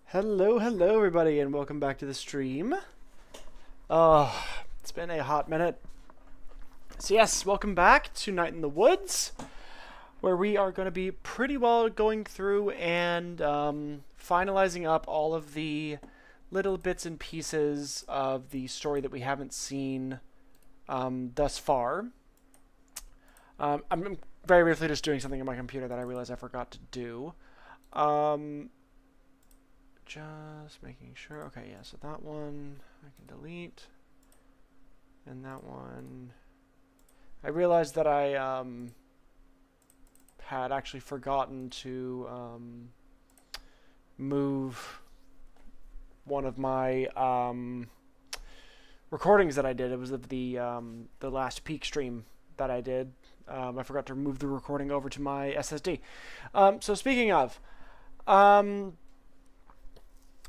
Hello everybody, and welcome back to the stream. Oh, it's been a hot minute. So yes, welcome back to Night in the Woods, where we are going to be pretty well going through and finalizing up all of the little bits and pieces of the story that we haven't seen thus far. I'm very briefly just doing something on my computer that I realized I forgot to do. Just making sure. Okay, yeah, so that one I can delete. And that one... I realized that I had actually forgotten to move one of my recordings that I did. It was of the last peak stream that I did. I forgot to move the recording over to my SSD. So speaking of...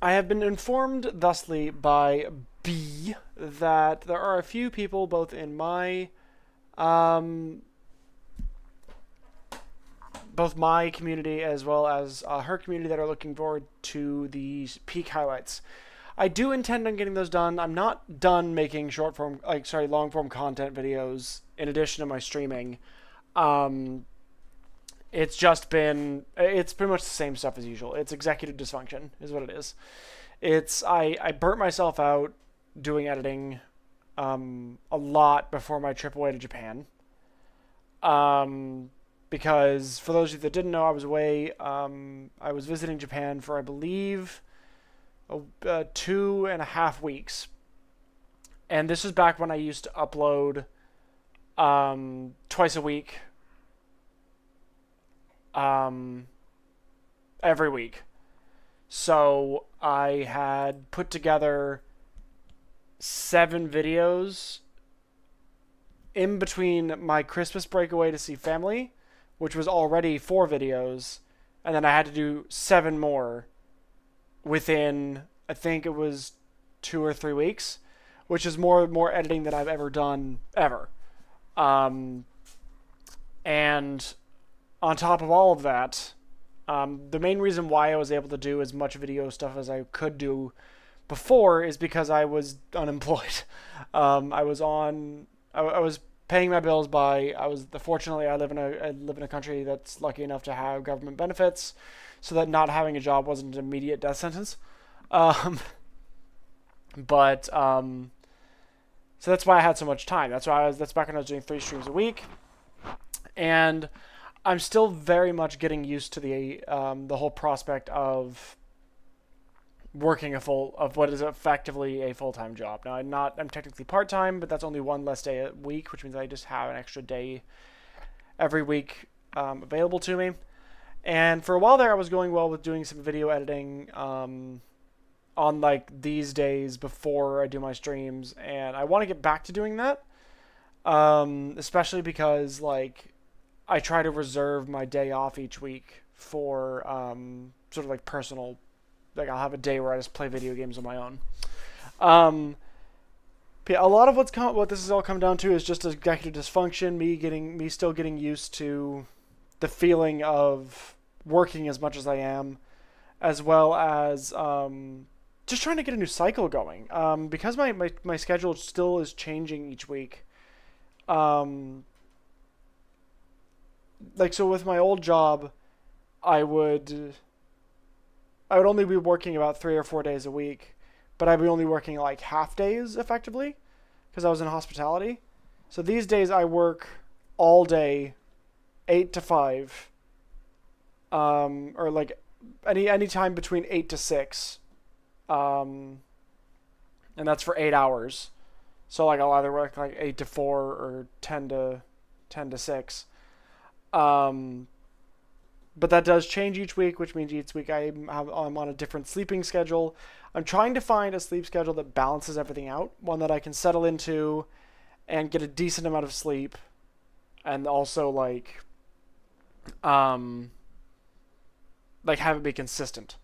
I have been informed thusly by B that there are a few people both in my both my community as well as her community that are looking forward to these peak highlights. I do intend on getting those done. I'm not done making long form content videos in addition to my streaming. It's pretty much the same stuff as usual. It's executive dysfunction is what it is. I burnt myself out doing editing a lot before my trip away to Japan. Because for those of you that didn't know, I was away. I was visiting Japan for, I believe, 2.5 weeks. And this was back when I used to upload twice a week. Every week. So I had put together 7 videos in between my Christmas breakaway to see family, which was already 4 videos, and then I had to do 7 more within, I think it was 2 or 3 weeks, which is more editing than I've ever done ever. And on top of all of that, the main reason why I was able to do as much video stuff as I could do before is because I was unemployed. I was paying my bills fortunately I live in a country that's lucky enough to have government benefits, so that not having a job wasn't an immediate death sentence. So that's why I had so much time. That's back when I was doing 3 streams a week, and I'm still very much getting used to the whole prospect of working what is effectively a full-time job. Now I'm technically part-time, but that's only 1 less day a week, which means I just have an extra day every week available to me. And for a while there, I was going well with doing some video editing on like these days before I do my streams, and I want to get back to doing that, especially because like I try to reserve my day off each week for sort of like personal, like I'll have a day where I just play video games on my own. But yeah, a lot of what this has all come down to is just executive dysfunction, me still getting used to the feeling of working as much as I am, as well as just trying to get a new cycle going. Because my schedule still is changing each week. Like, so with my old job, I would only be working about 3 or 4 days a week, but I'd be only working like half days effectively because I was in hospitality. So these days I work all day, 8 to 5, or like any time between 8 to 6, and that's for 8 hours. So like I'll either work like 8 to 4 or 10 to 6. But that does change each week, which means each week I'm on a different sleeping schedule. I'm trying to find a sleep schedule that balances everything out, one that I can settle into and get a decent amount of sleep, and also like have it be consistent.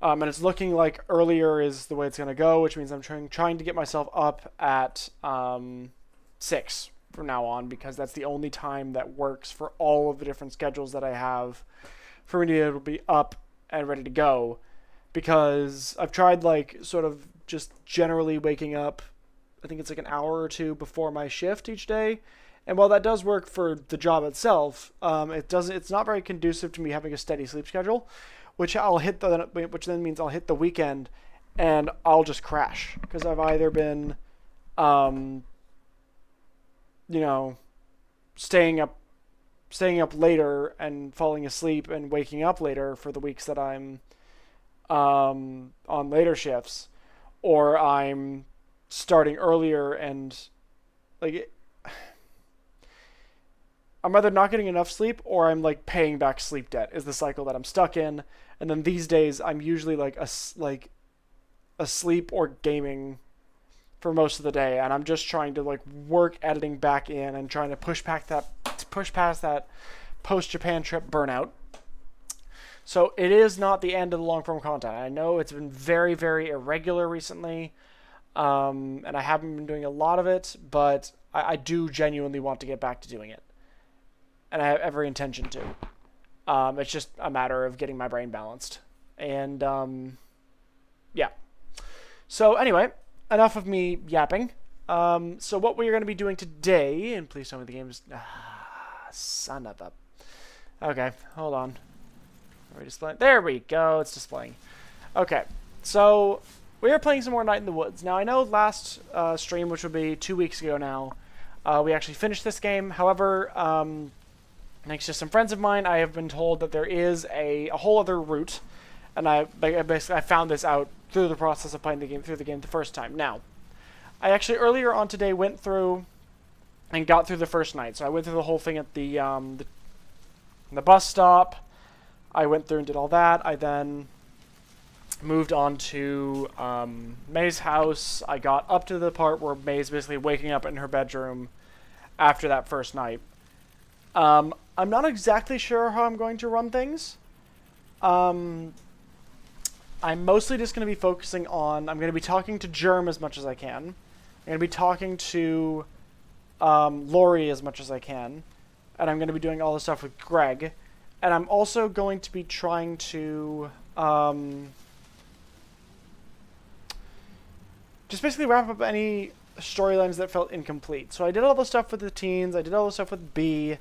And it's looking like earlier is the way it's going to go, which means I'm trying to get myself up at 6 from now on, because that's the only time that works for all of the different schedules that I have for me to be able to be up and ready to go. because I've tried like sort of just generally waking up, I think it's like an hour or two before my shift each day. And while that does work for the job itself, it's not very conducive to me having a steady sleep schedule, which then means I'll hit the weekend and I'll just crash because I've either been, you know, staying up later and falling asleep and waking up later for the weeks that I'm on later shifts, or I'm starting earlier and like I'm either not getting enough sleep or I'm like paying back sleep debt is the cycle that I'm stuck in. And then these days I'm usually like asleep or gaming for most of the day, and I'm just trying to like work editing back in and trying to push past that post Japan trip burnout. So it is not the end of the long form content. I know it's been very, very irregular recently, and I haven't been doing a lot of it, but I do genuinely want to get back to doing it, and I have every intention to. It's just a matter of getting my brain balanced, and yeah. So anyway, enough of me yapping. So what we're going to be doing today, and please tell me the game's... son of a... Okay, hold on. Are we displaying? There we go, it's displaying. Okay, so we are playing some more Night in the Woods. Now, I know last stream, which would be 2 weeks ago now, we actually finished this game. However, thanks to some friends of mine, I have been told that there is a whole other route, and I found this out through the process of playing the game the first time. Now, I actually earlier on today went through and got through the first night. So I went through the whole thing at the bus stop. I went through and did all that. I then moved on to May's house. I got up to the part where May's basically waking up in her bedroom after that first night. I'm not exactly sure how I'm going to run things. I'm mostly just going to be focusing on... I'm going to be talking to Germ as much as I can. I'm going to be talking to Lori as much as I can. And I'm going to be doing all the stuff with Gregg. And I'm also going to be trying to... just basically wrap up any storylines that felt incomplete. So I did all the stuff with the teens. I did all the stuff with B.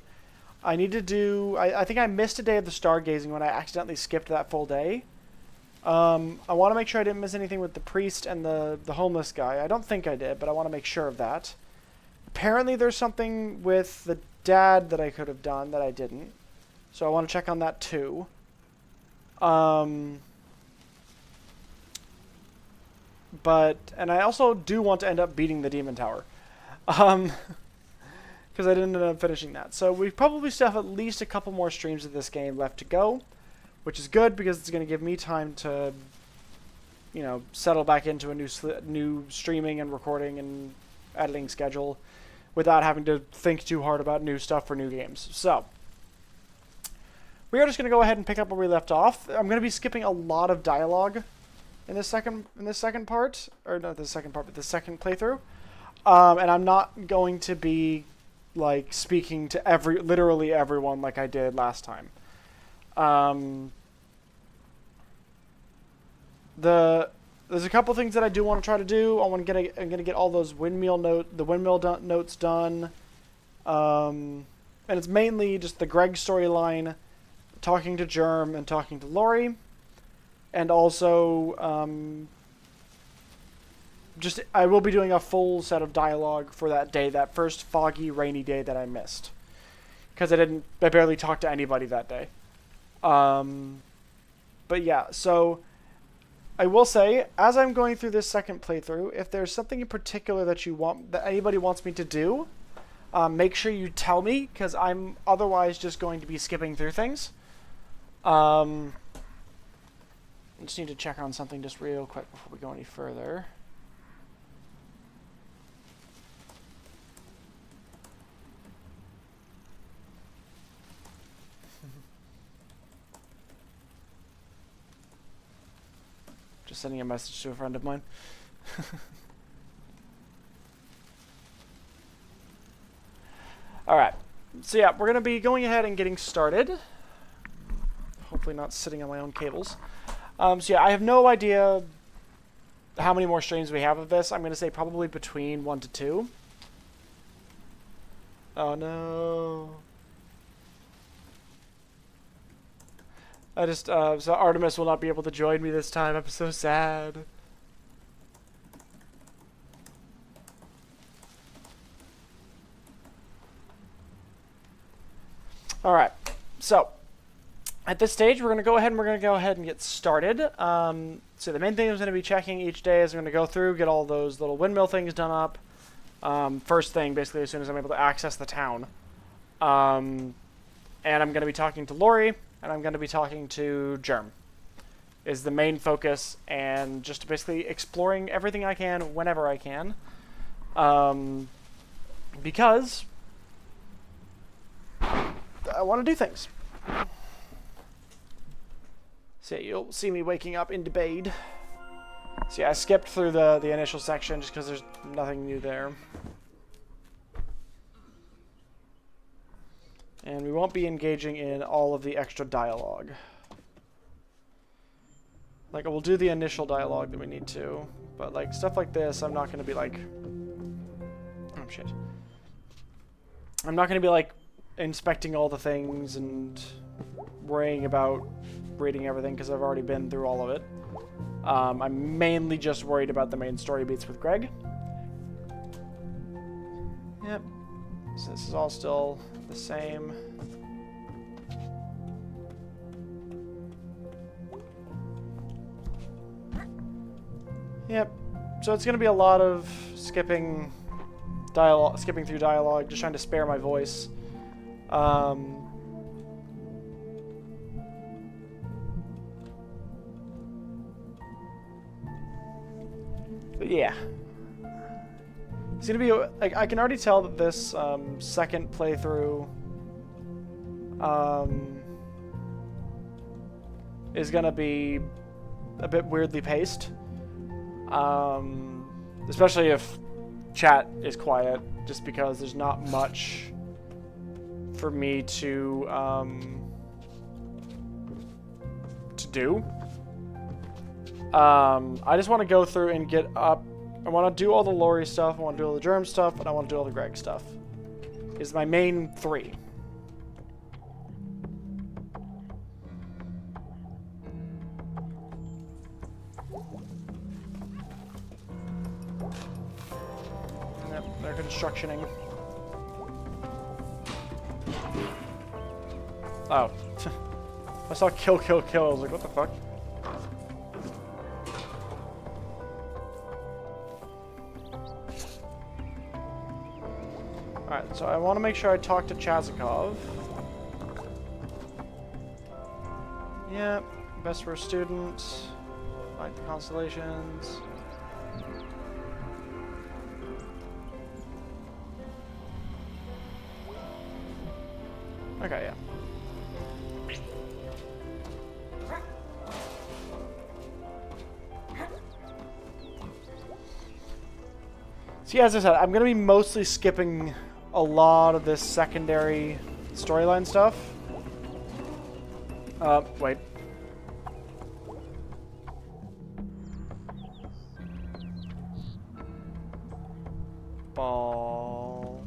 I need to do... I think I missed a day of the stargazing when I accidentally skipped that full day. I want to make sure I didn't miss anything with the priest and the homeless guy. I don't think I did, but I want to make sure of that. Apparently there's something with the dad that I could have done that I didn't. So I want to check on that too. And I also do want to end up beating the Demon Tower. Because I didn't end up finishing that. So we probably still have at least a couple more streams of this game left to go, which is good because it's going to give me time to, you know, settle back into a new streaming and recording and editing schedule without having to think too hard about new stuff for new games. So we are just going to go ahead and pick up where we left off. I'm going to be skipping a lot of dialogue in this second part, or not the second part, but the second playthrough. And I'm not going to be like speaking to literally everyone like I did last time. There's a couple things that I do want to try to do. I'm gonna get all those windmill notes done. And it's mainly just the Gregg storyline, talking to Germ and talking to Lori, and also I will be doing a full set of dialogue for that day, that first foggy, rainy day that I missed, because I barely talked to anybody that day. But yeah, so I will say, as I'm going through this second playthrough, if there's something in particular that anybody wants me to do, make sure you tell me, because I'm otherwise just going to be skipping through things. I just need to check on something just real quick before we go any further. Just sending a message to a friend of mine. Alright, so yeah, we're going to be going ahead and getting started. Hopefully not sitting on my own cables. So yeah, I have no idea how many more streams we have of this. I'm going to say probably between 1 to 2. Oh no. So Artemis will not be able to join me this time. I'm so sad. Alright, so at this stage, we're going to go ahead and get started. So the main thing I'm going to be checking each day is I'm going to go through, get all those little windmill things done up. First thing, basically, as soon as I'm able to access the town. And I'm going to be talking to Lori, and I'm going to be talking to Germ. Is the main focus, and just basically exploring everything I can whenever I can. Because I want to do things. So yeah, you'll see me waking up in debate. So yeah, I skipped through the initial section just because there's nothing new there. And we won't be engaging in all of the extra dialogue. Like, we'll do the initial dialogue that we need to, but like stuff like this, I'm not going to be like... Oh shit. I'm not going to be like inspecting all the things and worrying about reading everything because I've already been through all of it. I'm mainly just worried about the main story beats with Gregg. Yep. So this is all still the same. Yep. So it's going to be a lot of skipping through dialogue, just trying to spare my voice. But yeah. It's going to be, like, I can already tell that this second playthrough is going to be a bit weirdly paced. Especially if chat is quiet, just because there's not much for me to do. I just want to go through and get up. I want to do all the Lori stuff, I want to do all the Germ stuff, and I want to do all the Gregg stuff. Is my main 3. Yep, they're constructioning. Oh. I saw kill, kill, kill. I was like, what the fuck? Alright, so I want to make sure I talk to Chazikov. Yep, best for a student. Like the constellations. Okay, yeah. See, as I said, I'm going to be mostly skipping a lot of this secondary storyline stuff. Wait. Ball.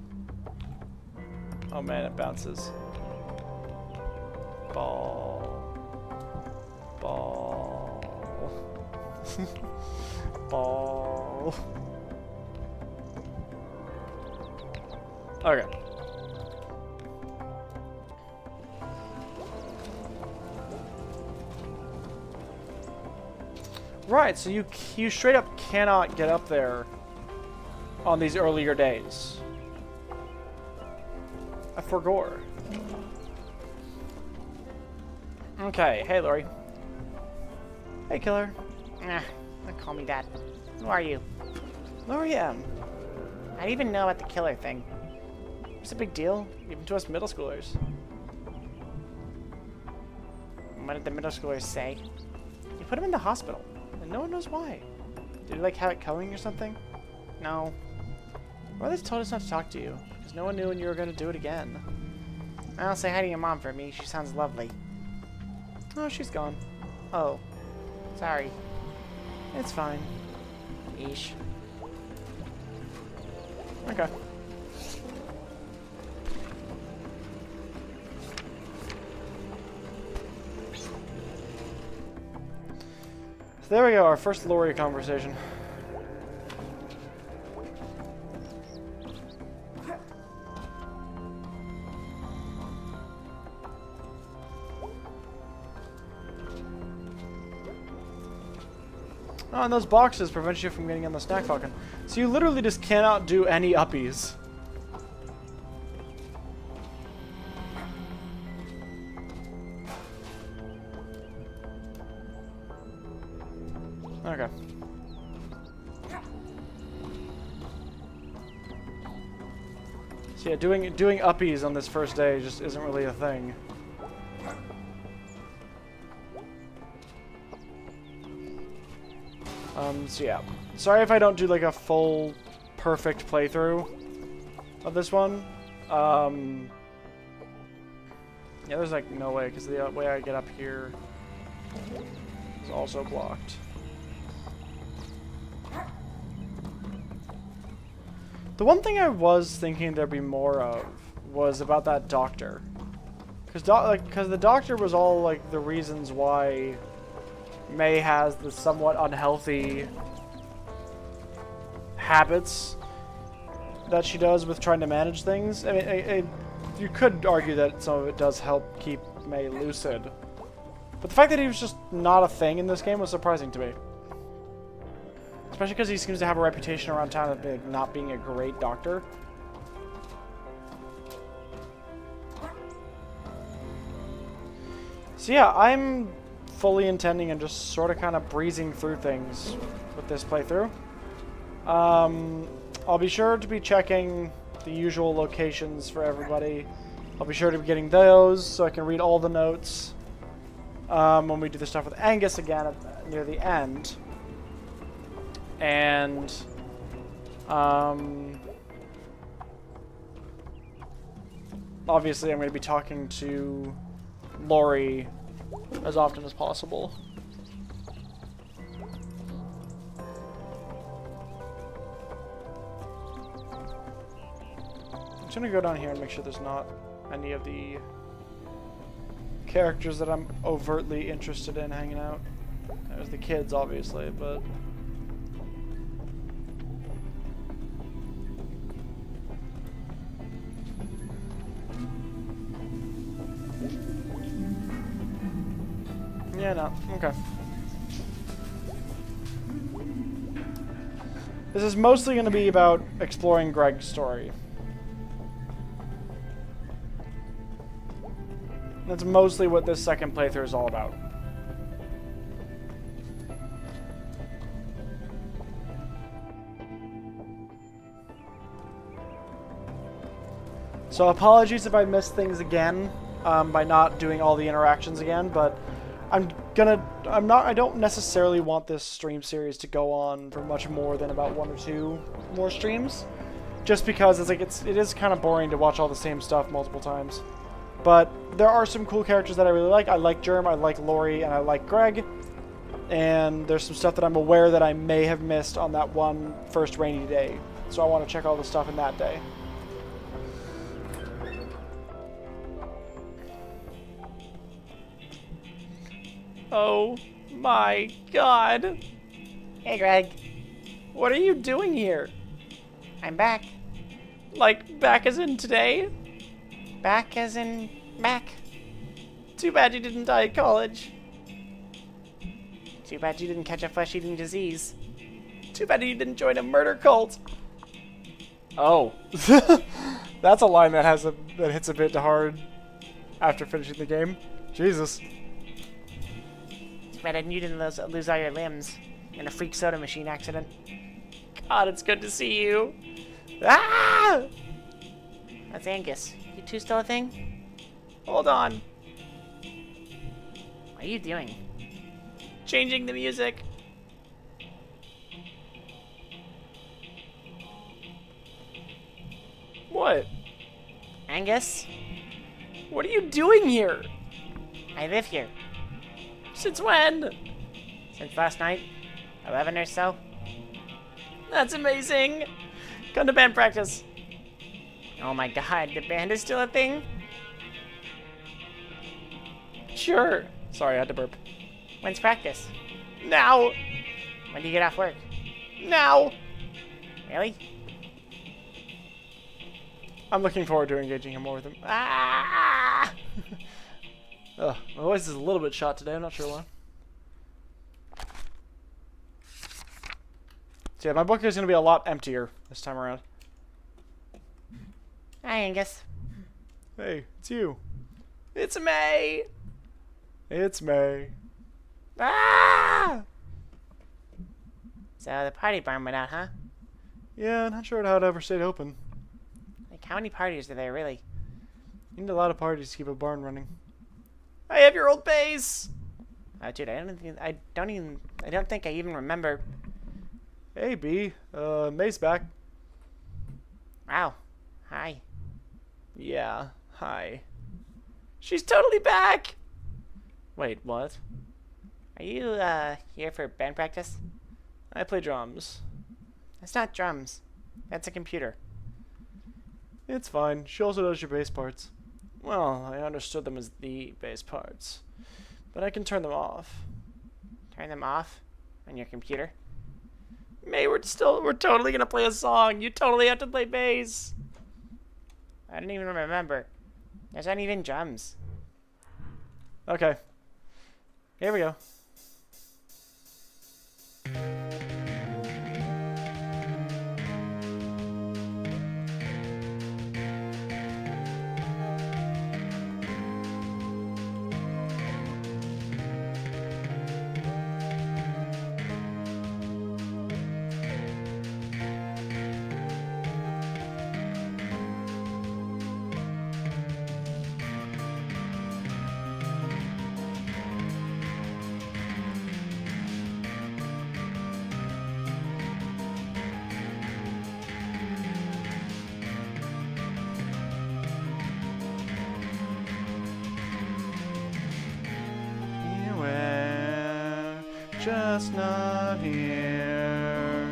Oh man, it bounces. Ball. Ball. Ball. Okay. Right, so you straight up cannot get up there on these earlier days. I forgot. Okay, hey Lori. Hey, killer. Don't call me that. Who are you? Lori M. I didn't even know about the killer thing. It's a big deal, even to us middle schoolers. What did the middle schoolers say? You put him in the hospital, and no one knows why. Did he like have it coming or something? No. Brothers told us not to talk to you, because no one knew when you were going to do it again. I'll say hi to your mom for me. She sounds lovely. Oh, she's gone. Oh. Sorry. It's fine. Yeesh. Okay. So there we go, our first Lori conversation. Oh, and those boxes prevent you from getting on the snack falcon. So you literally just cannot do any uppies. Okay. So yeah, doing uppies on this first day just isn't really a thing. So yeah. Sorry if I don't do like a full perfect playthrough of this one. Yeah, there's like no way, because the way I get up here is also blocked. The one thing I was thinking there'd be more of was about that doctor. Because the doctor was all like the reasons why May has the somewhat unhealthy habits that she does with trying to manage things. I mean, you could argue that some of it does help keep May lucid. But the fact that he was just not a thing in this game was surprising to me. Especially because he seems to have a reputation around town of not being a great doctor. So yeah, I'm fully intending and just sort of kind of breezing through things with this playthrough. I'll be sure to be checking the usual locations for everybody. I'll be sure to be getting those so I can read all the notes when we do the stuff with Angus again near the end. And obviously I'm going to be talking to Lori as often as possible. I'm just going to go down here and make sure there's not any of the characters that I'm overtly interested in hanging out. There's the kids, obviously, but... yeah, no. Okay. This is mostly going to be about exploring Gregg's story. That's mostly what this second playthrough is all about. So apologies if I missed things again by not doing all the interactions again, but I don't necessarily want this stream series to go on for much more than about 1 or 2 more streams, just because it is kind of boring to watch all the same stuff multiple times. But there are some cool characters that I really like. I like Germ, I like Lori, and I like Gregg. And there's some stuff that I'm aware that I may have missed on that one first rainy day. So I want to check all the stuff in that day. Oh my god. Hey, Gregg. What are you doing here? I'm back. Like, back as in today? Back as in back. Too bad you didn't die at college. Too bad you didn't catch a flesh-eating disease. Too bad you didn't join a murder cult. Oh. That's a line that hits a bit hard after finishing the game. Jesus. Too bad you didn't lose all your limbs in a freak soda machine accident. God, it's good to see you. Ah! That's Angus. You two still a thing? Hold on. What are you doing? Changing the music. What? Angus? What are you doing here? I live here. Since when? since last night. 11 or so. That's amazing. Come to band practice. Oh my god, the band is still a thing? Sure. Sorry, I had to burp. When's practice? Now. When do you get off work? Now. Really? I'm looking forward to engaging him more with him. Ah! Ugh, my voice is a little bit shot today. I'm not sure why. So yeah, my book is going to be a lot emptier this time around. Hi, Angus. Hey, it's you. It's May. It's May. Ah! So the party barn went out, huh? Yeah, not sure how it ever stayed open. Like, how many parties are there, really? You need a lot of parties to keep a barn running. I have your old bass. Oh, dude, I don't think I even remember. Hey, B. May's back. Wow. Hi. Yeah, hi. She's totally back! Wait, what? Are you, here for band practice? I play drums. That's not drums. That's a computer. It's fine. She also does your bass parts. Well, I understood them as the bass parts. But I can turn them off. Turn them off on your computer? May, we're totally gonna play a song. You totally have to play bass. I don't even remember. There's not even drums. Okay. Here we go. Just not here.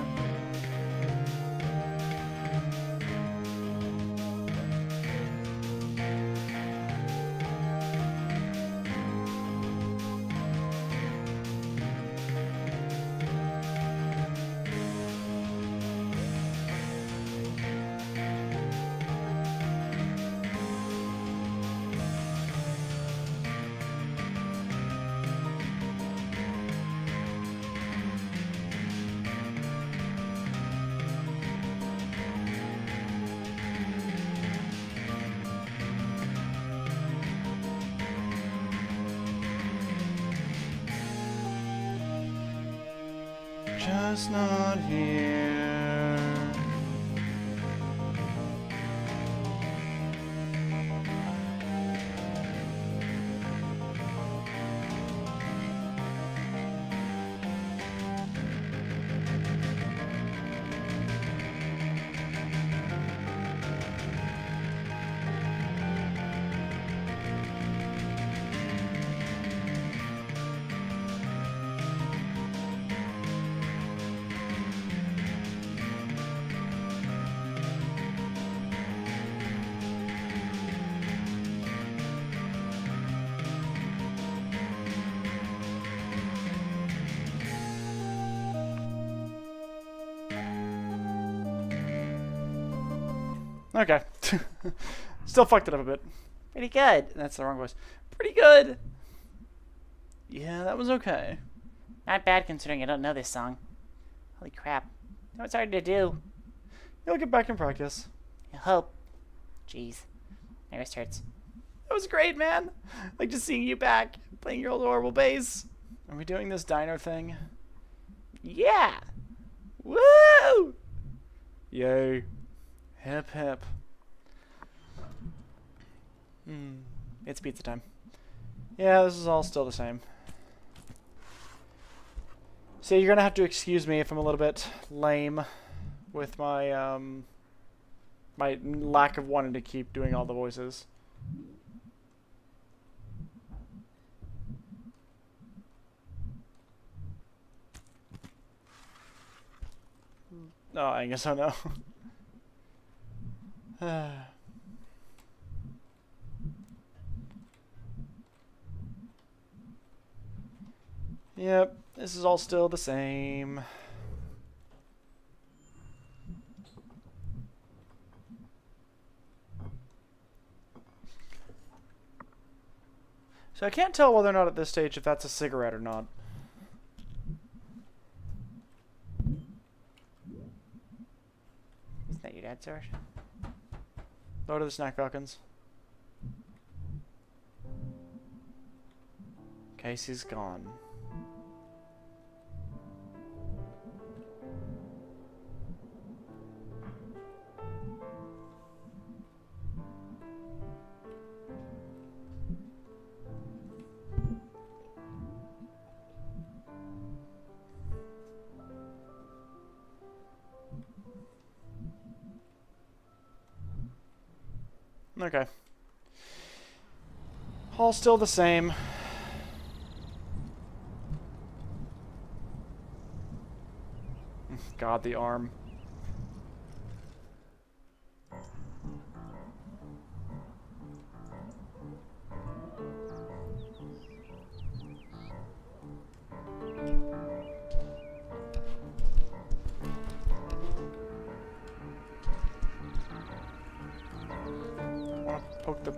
Just not here. Okay. Still fucked it up a bit. Pretty good. That's the wrong voice. Pretty good. Yeah, that was okay. Not bad considering I don't know this song. Holy crap. That was hard to do. You'll get back in practice. I hope. Jeez. My wrist hurts. That was great, man. Like just seeing you back, playing your old horrible bass. Are we doing this diner thing? Yeah! Woo! Yay. Hip hip. It's pizza time. Yeah, this is all still the same. So you're gonna have to excuse me if I'm a little bit lame with my my lack of wanting to keep doing all the voices. Oh, I guess I know. Yep, this is all still the same. So I can't tell whether or not at this stage if that's a cigarette or not. Is that your dad's horse? Go to the snack falcons. Casey's gone. Okay. All still the same. God, the arm. I want to poke the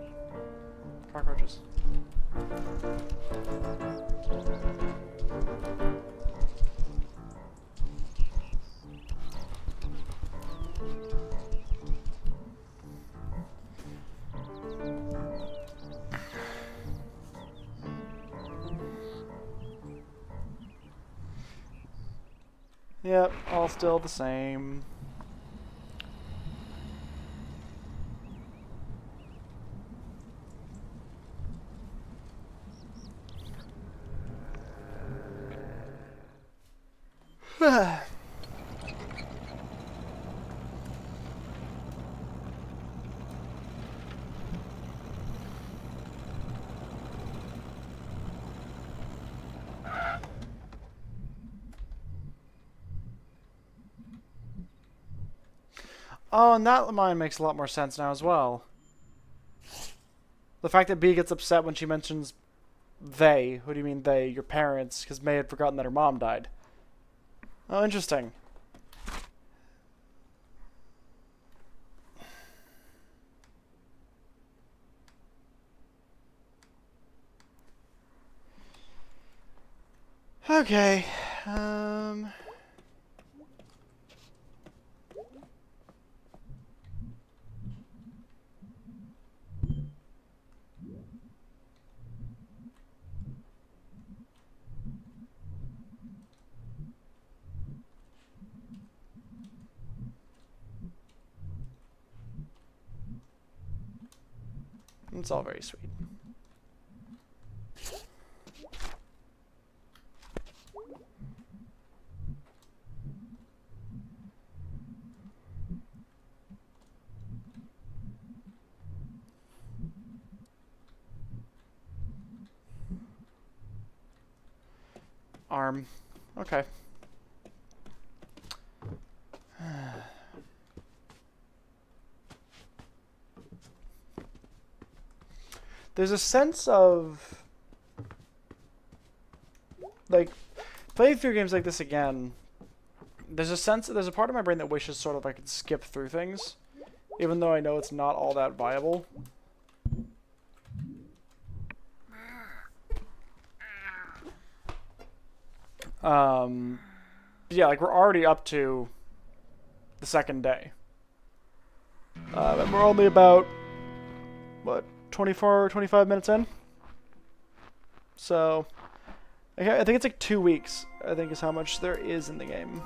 cockroaches. Yep, all still the same. Oh, and that line makes a lot more sense now as well. The fact that B gets upset when she mentions they. Who do you mean they? Your parents, because May had forgotten that her mom died. Oh, interesting. Okay. It's all very sweet. Arm. Okay. There's a sense of, like, playing through games like this again, there's a part of my brain that wishes sort of I could skip through things, even though I know it's not all that viable. Yeah, like, we're already up to the second day. And we're only about, what, 24, 25 minutes in? So, I think it's like 2 weeks, I think is how much there is in the game.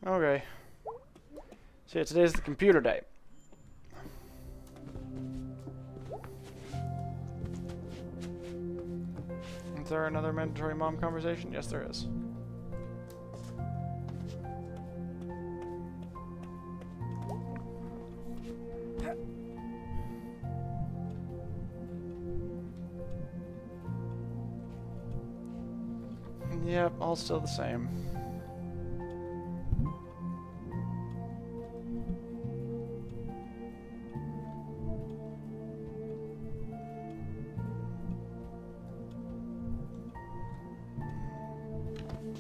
Okay. So yeah, today's the computer day. there another mandatory mom conversation? Yes, there is. Yep, all still the same.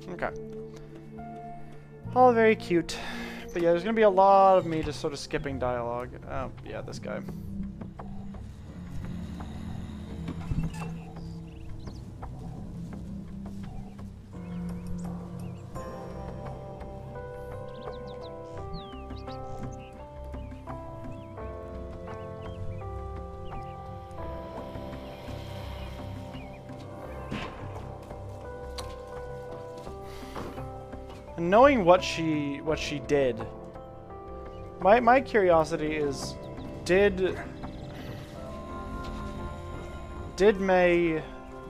Okay. All very cute. But yeah, there's gonna be a lot of me just sort of skipping dialogue. Oh, yeah, this guy. And knowing what she did, my curiosity is, did May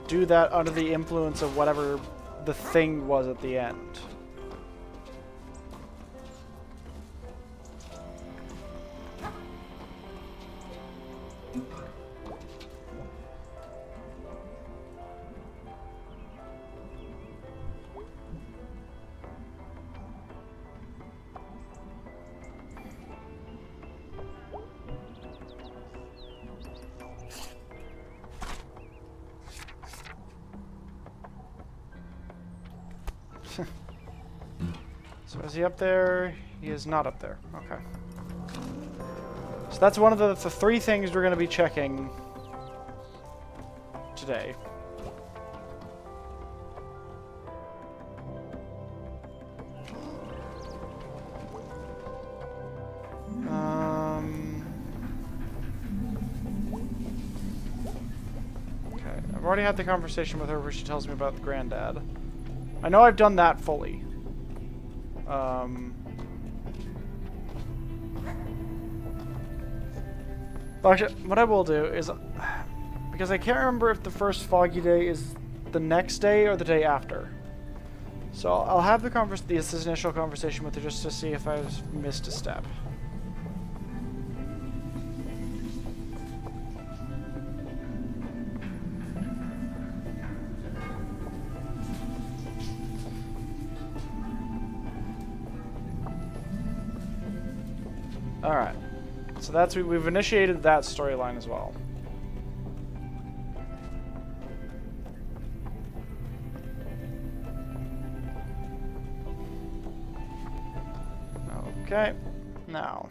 do that under the influence of whatever the thing was at the end? So is he up there? He is not up there. Okay. So that's one of the three things we're going to be checking today. Okay, I've already had the conversation with her where she tells me about the granddad. I know I've done that fully. Well, actually, what I will do is, because I can't remember if the first foggy day is the next day or the day after. So I'll have this initial conversation with her just to see if I've missed a step. Alright. So that's we've initiated that storyline as well. Okay. Now.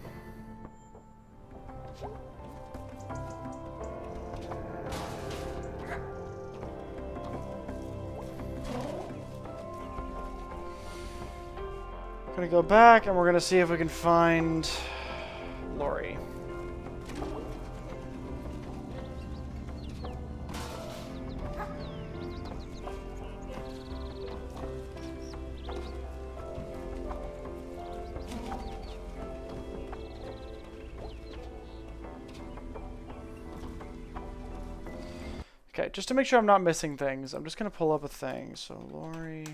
We're gonna go back and we're gonna see if we can find Lori. Okay, just to make sure I'm not missing things, I'm just gonna pull up a thing. So Lori.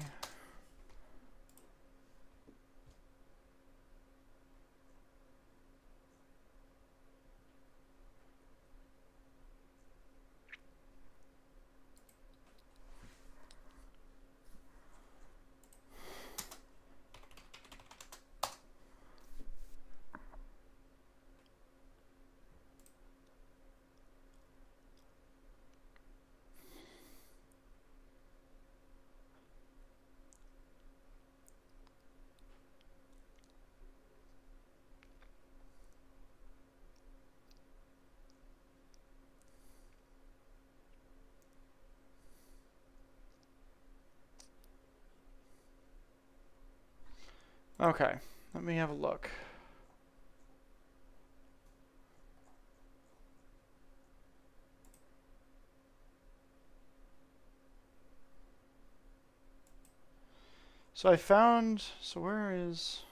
Okay, let me have a look. So I found, so where is...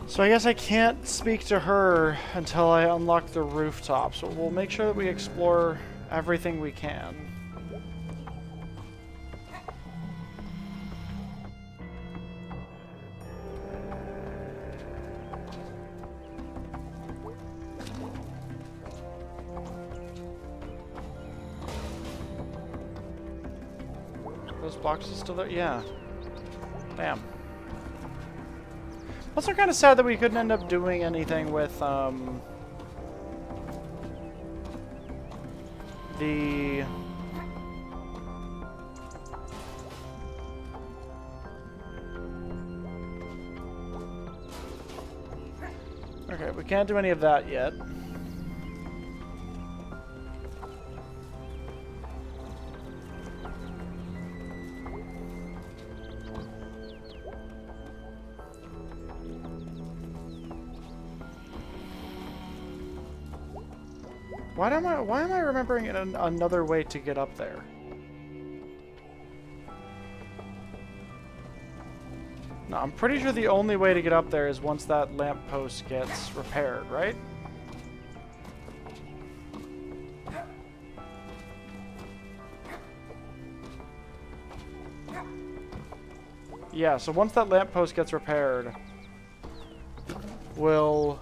So I guess I can't speak to her until I unlock the rooftop. So we'll make sure that we explore everything we can. Those boxes still there? Yeah. Damn. Also kind of sad that we couldn't end up doing anything with, the... Okay, we can't do any of that yet. Why am I remembering another way to get up there? No, I'm pretty sure the only way to get up there is once that lamppost gets repaired, right? Yeah, so once that lamppost gets repaired, we'll...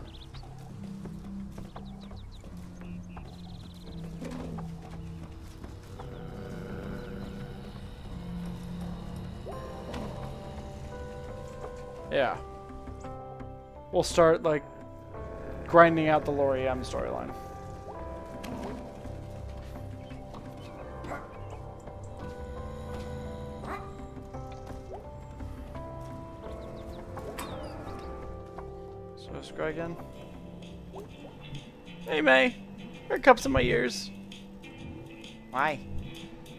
Yeah. We'll start, like, grinding out the Lori M storyline. So it's Gregg in. Hey, May. There are cups in my ears. Why?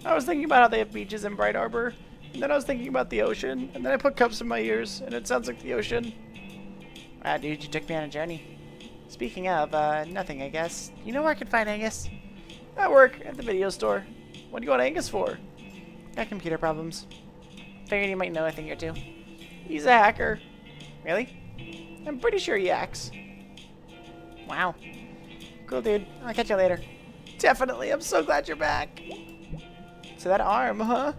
I was thinking about how they have beaches in Bright Harbor. And then I was thinking about the ocean, and then I put cups in my ears, and it sounds like the ocean. Wow, dude, you took me on a journey. Speaking of, nothing, I guess. You know where I could find Angus? At work, at the video store. What do you want Angus for? Got computer problems. Figured you might know a thing or two. He's a hacker. Really? I'm pretty sure he hacks. Wow. Cool, dude. I'll catch you later. Definitely, I'm so glad you're back. So that arm, huh?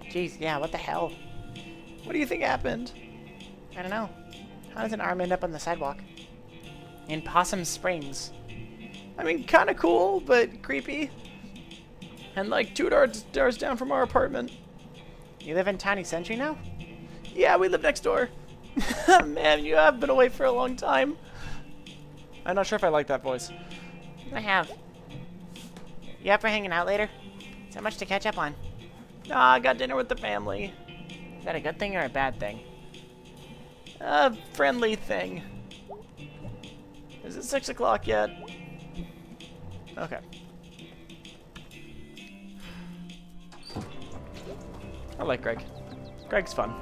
Jeez, yeah, what the hell? What do you think happened? I don't know. How does an arm end up on the sidewalk? In Possum Springs. I mean, kind of cool, but creepy. And like 2 doors down from our apartment. You live in Tiny Century now? Yeah, we live next door. Man, you have been away for a long time. I'm not sure if I like that voice. I have. You up for hanging out later? So much to catch up on. Nah, I got dinner with the family. Is that a good thing or a bad thing? A friendly thing. Is it 6 o'clock yet? Okay. I like Gregg. Gregg's fun.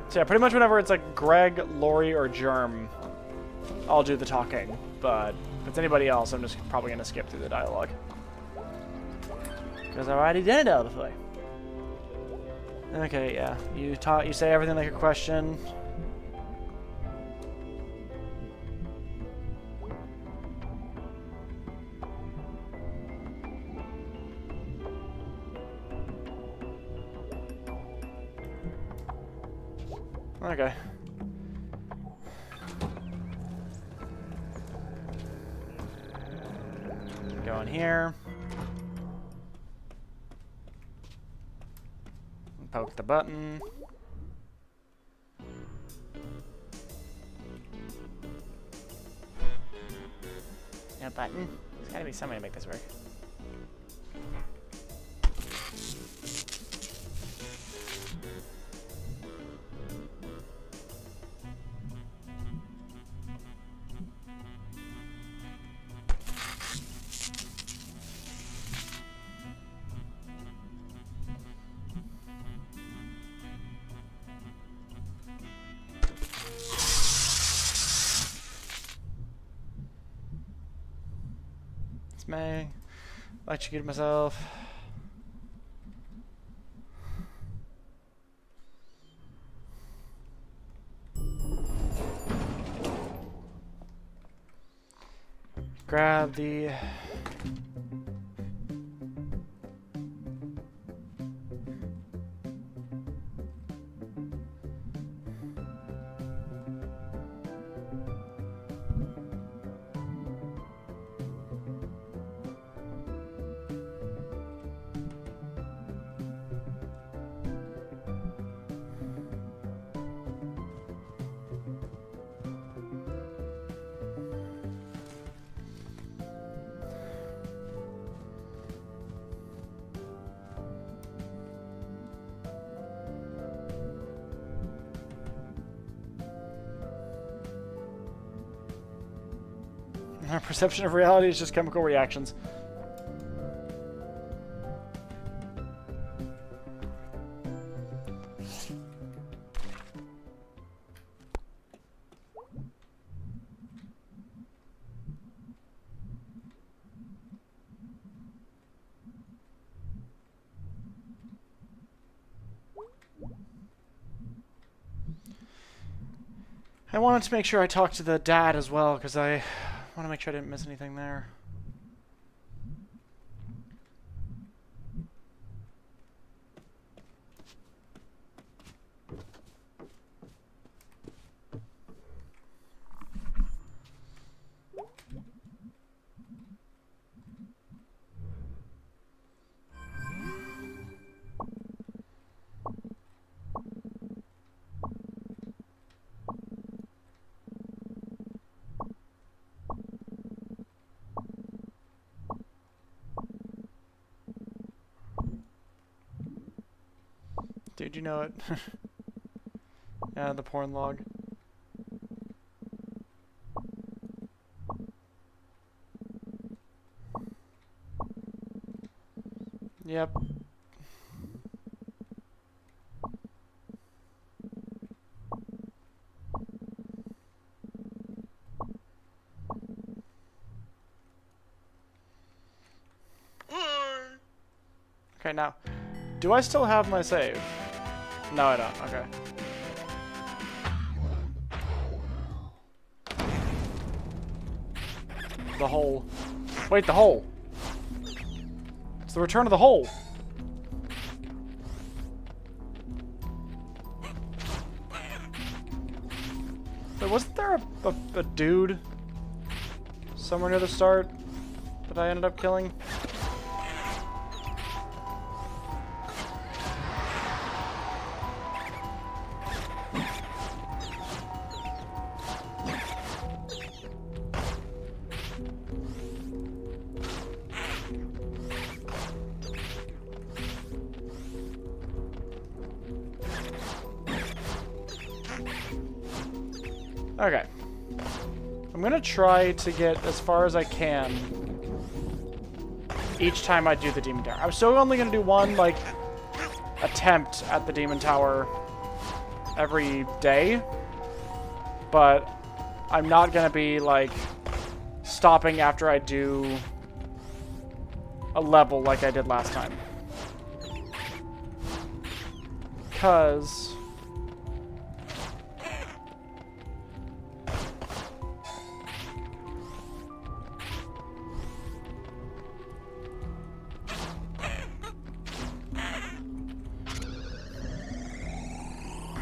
So yeah, pretty much whenever it's like Gregg, Lori, or Germ, I'll do the talking. But if it's anybody else, I'm just probably going to skip through the dialogue. Because I've already done it all before. Okay, yeah. You say everything like a question. Okay. Go in here. Poke the button. No button? There's gotta be some way to make this work. May electrocute myself. grab the... Our perception of reality is just chemical reactions. I wanted to make sure I talked to the dad as well, because I want to make sure I didn't miss anything there. Dude, you know it. Yeah, the porn log. Yep. Okay, now, do I still have my save? No, I don't. Okay. The hole. Wait, the hole. It's the return of the hole. Wait, wasn't there a dude somewhere near the start that I ended up killing? Okay. I'm gonna try to get as far as I can each time I do the Demon Tower. I'm still only gonna do one, like, attempt at the Demon Tower every day, but I'm not gonna be, like, stopping after I do a level like I did last time. Because...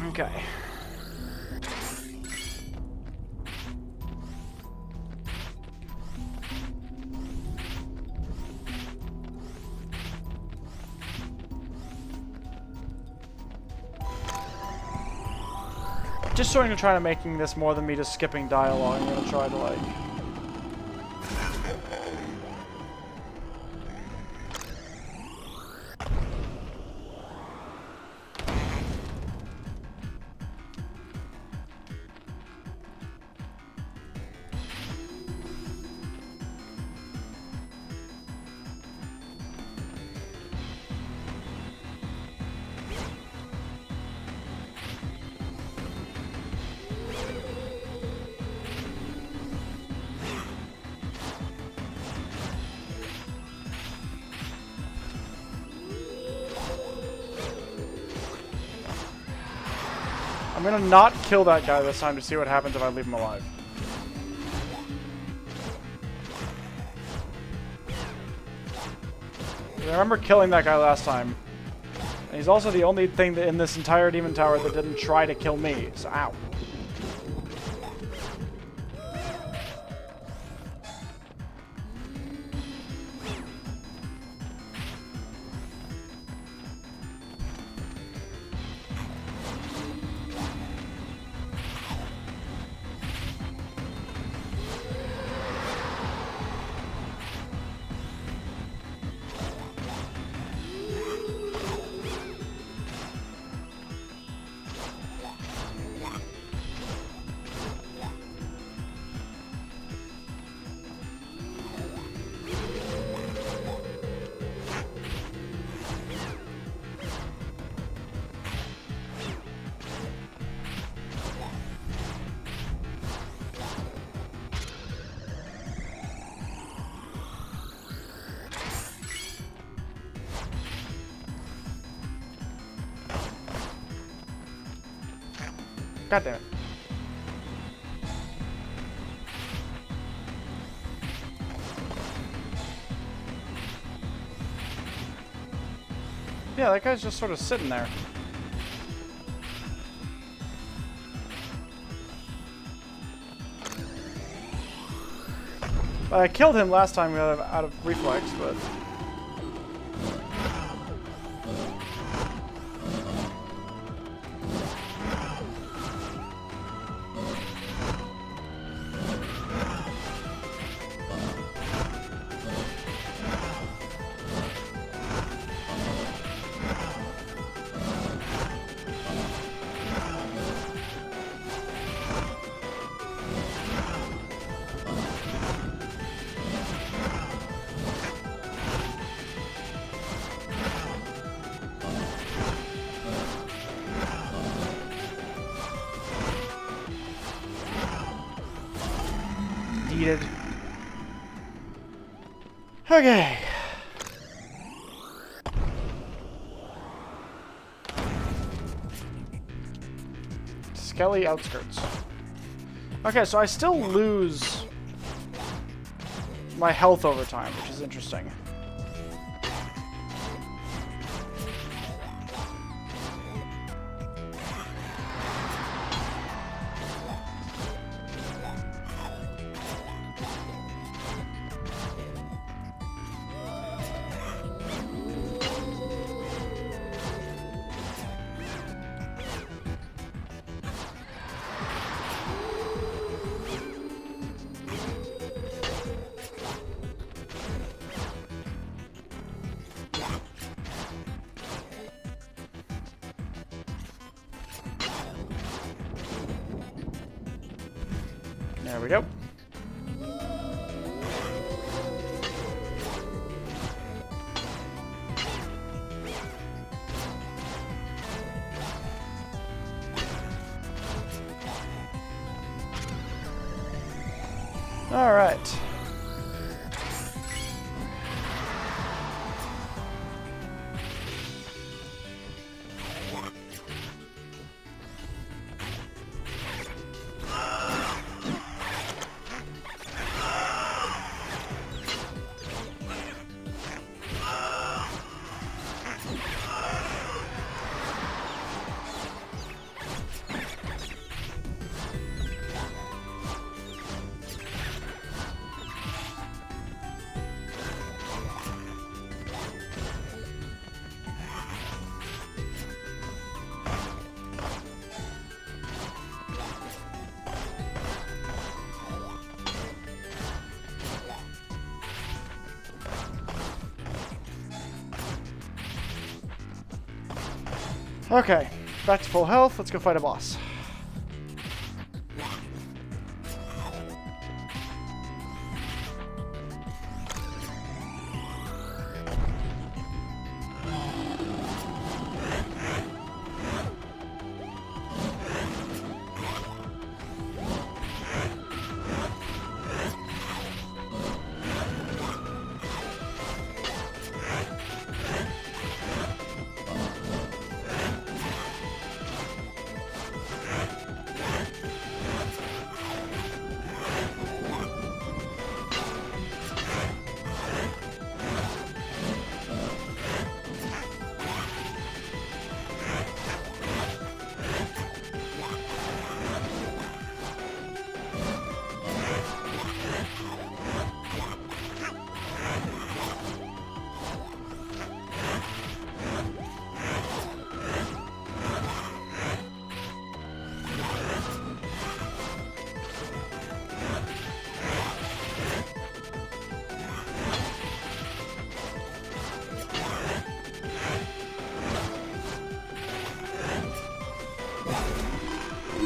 Okay. Just sort of trying to making this more than me just skipping dialogue. I'm gonna try to like... I'm gonna not kill that guy this time to see what happens if I leave him alive. I remember killing that guy last time. And he's also the only thing in this entire demon tower that didn't try to kill me. So, ow. God damn it. Yeah, that guy's just sort of sitting there. I killed him last time out of reflex, but... Needed. Okay. Skelly outskirts. Okay, so I still lose my health over time, which is interesting. There we go. All right. Okay, back to full health. Let's go fight a boss.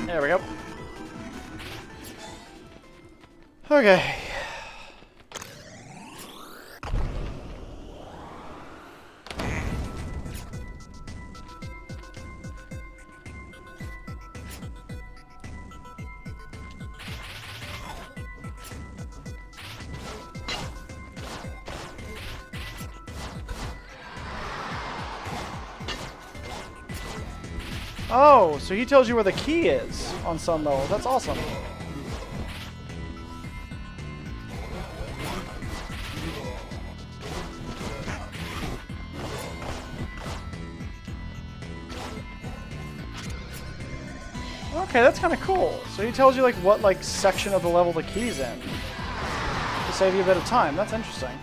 There we go. Okay. Oh, so he tells you where the key is on some level. That's awesome. Okay, that's kind of cool. So he tells you like what like section of the level the key's in to save you a bit of time. That's interesting.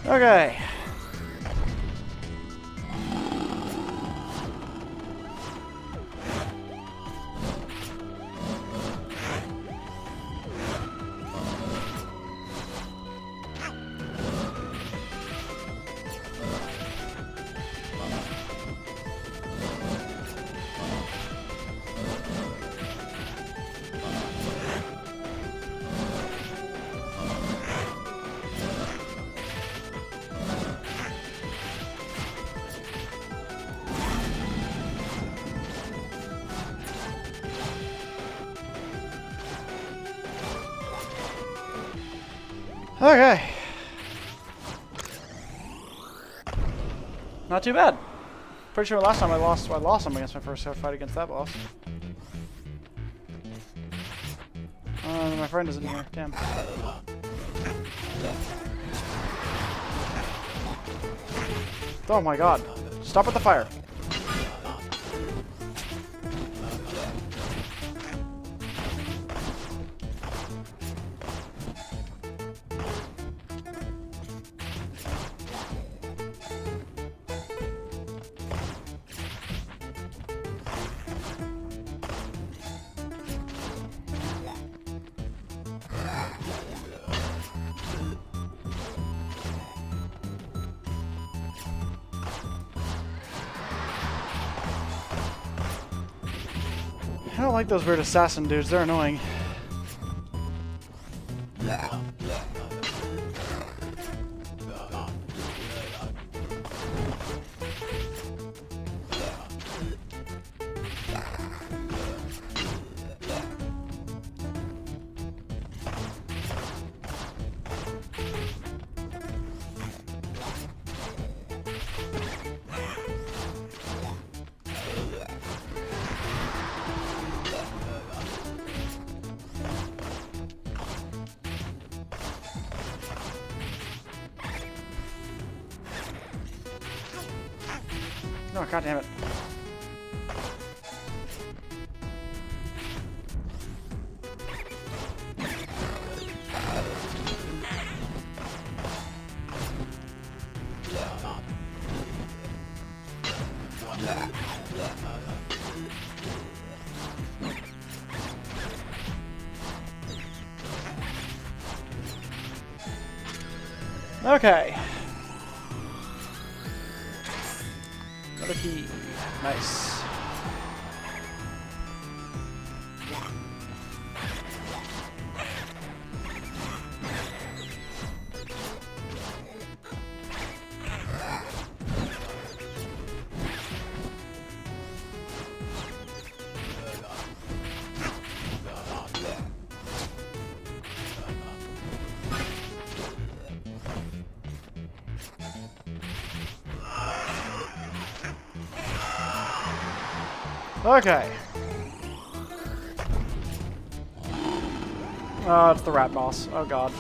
Okay. Okay. Not too bad. Pretty sure last time I lost him against my first fight against that boss. My friend isn't here. Damn. Oh my god. Stop with the fire. I don't like those weird assassin dudes. They're annoying. Oh, god damn it. Okay. Another key. Nice. Okay. Oh, it's the rat boss. Oh god.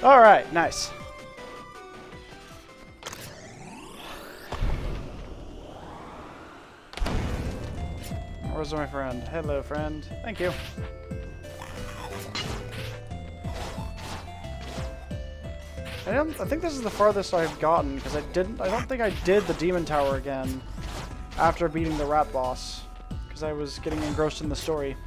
Alright, nice. Where's my friend? Hello, friend. Thank you. I think this is the farthest I've gotten, because I don't think I did the Demon Tower again after beating the rat boss, because I was getting engrossed in the story.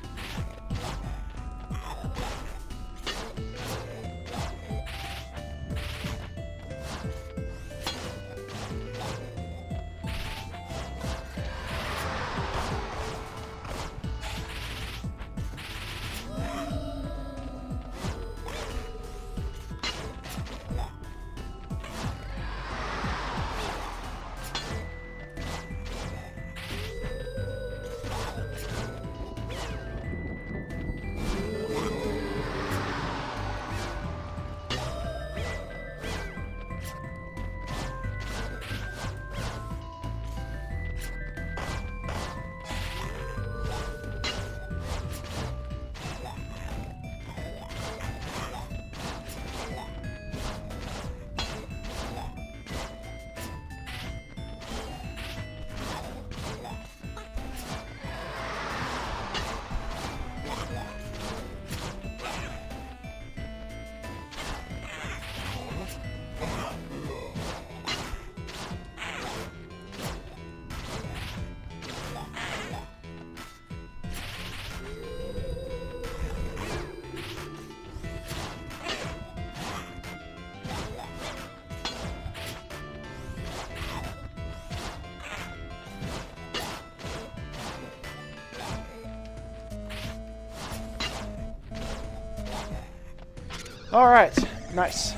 Alright, nice.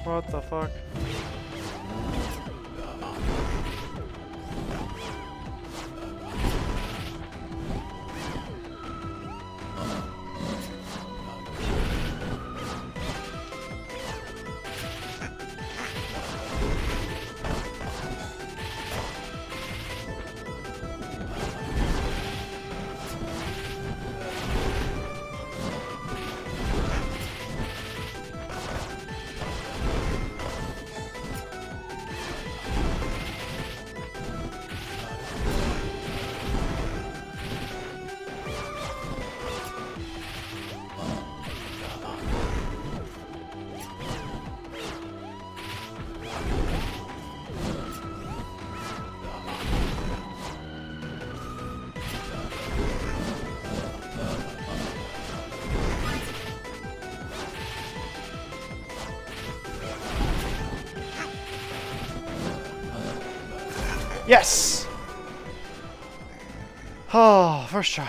What the fuck? Yes! Oh, first try.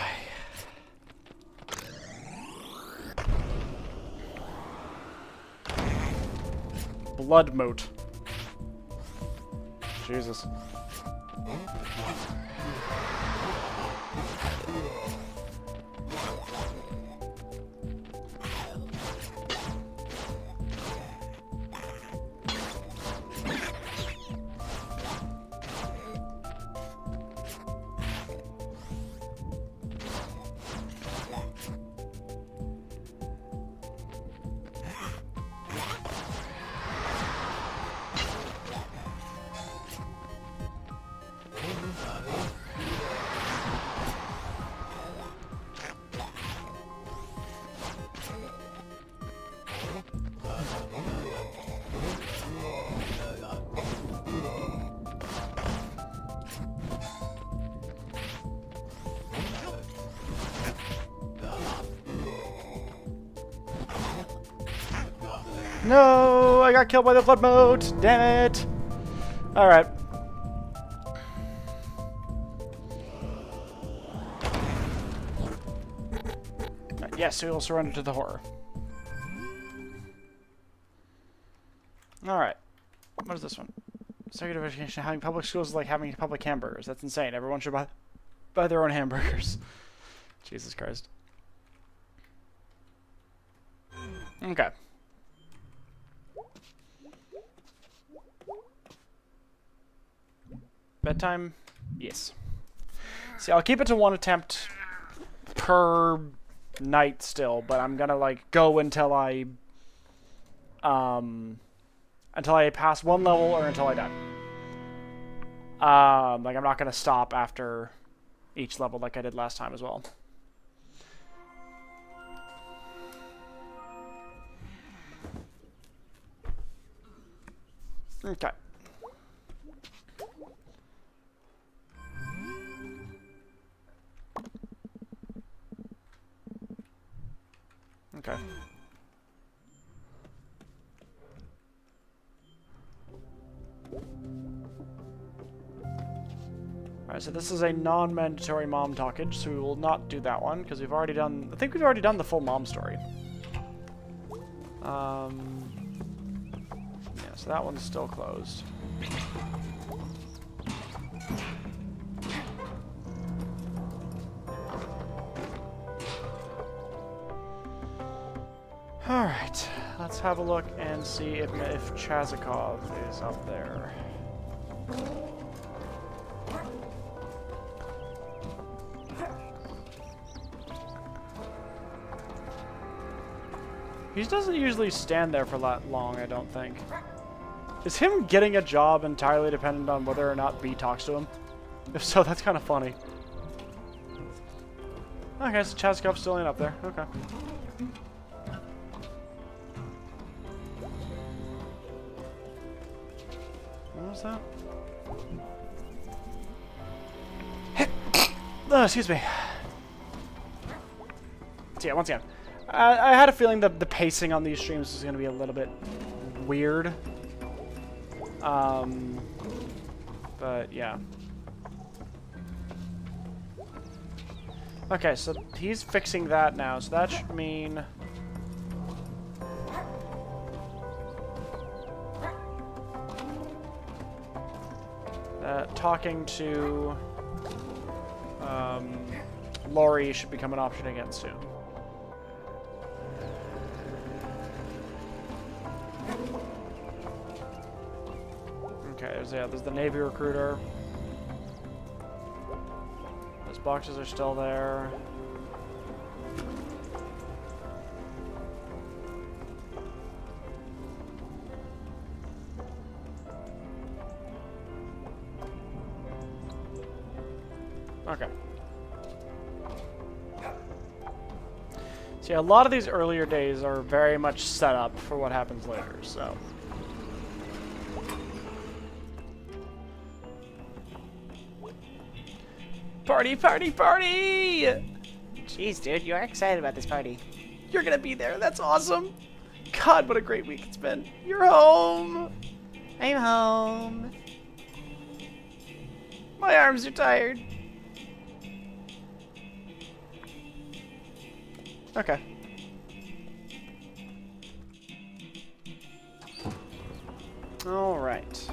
Blood moat. Jesus. No, I got killed by the blood moat. Damn it. All right. Yes, we will surrender to the horror. All right. What is this one? Executive education. Having public schools is like having public hamburgers. That's insane. Everyone should buy their own hamburgers. Jesus Christ. Okay. Bedtime? Yes. See, I'll keep it to one attempt per night still, but I'm gonna like go until I pass one level or until I die. Like I'm not gonna stop after each level like I did last time as well. Okay. Okay. Alright, so this is a non-mandatory mom talkage, so we will not do that one, because we've already done... I think we've already done the full mom story. Yeah, so that one's still closed. Alright, let's have a look and see if Chazikov is up there. He doesn't usually stand there for that long, I don't think. Is him getting a job entirely dependent on whether or not B talks to him? If so, that's kind of funny. Okay, so Chazikov's still ain't up there. Okay. What was that? Oh, excuse me. So yeah, once again, I had a feeling that the pacing on these streams was going to be a little bit weird. But yeah. Okay, so he's fixing that now, so that should mean... talking to Laurie should become an option again soon. Okay, there's the Navy recruiter. Those boxes are still there. Okay. See, a lot of these earlier days are very much set up for what happens later, so... Party, party, party! Jeez, dude, you are excited about this party. You're gonna be there, that's awesome! God, what a great week it's been. You're home! I'm home. arms are tired. Okay. All right.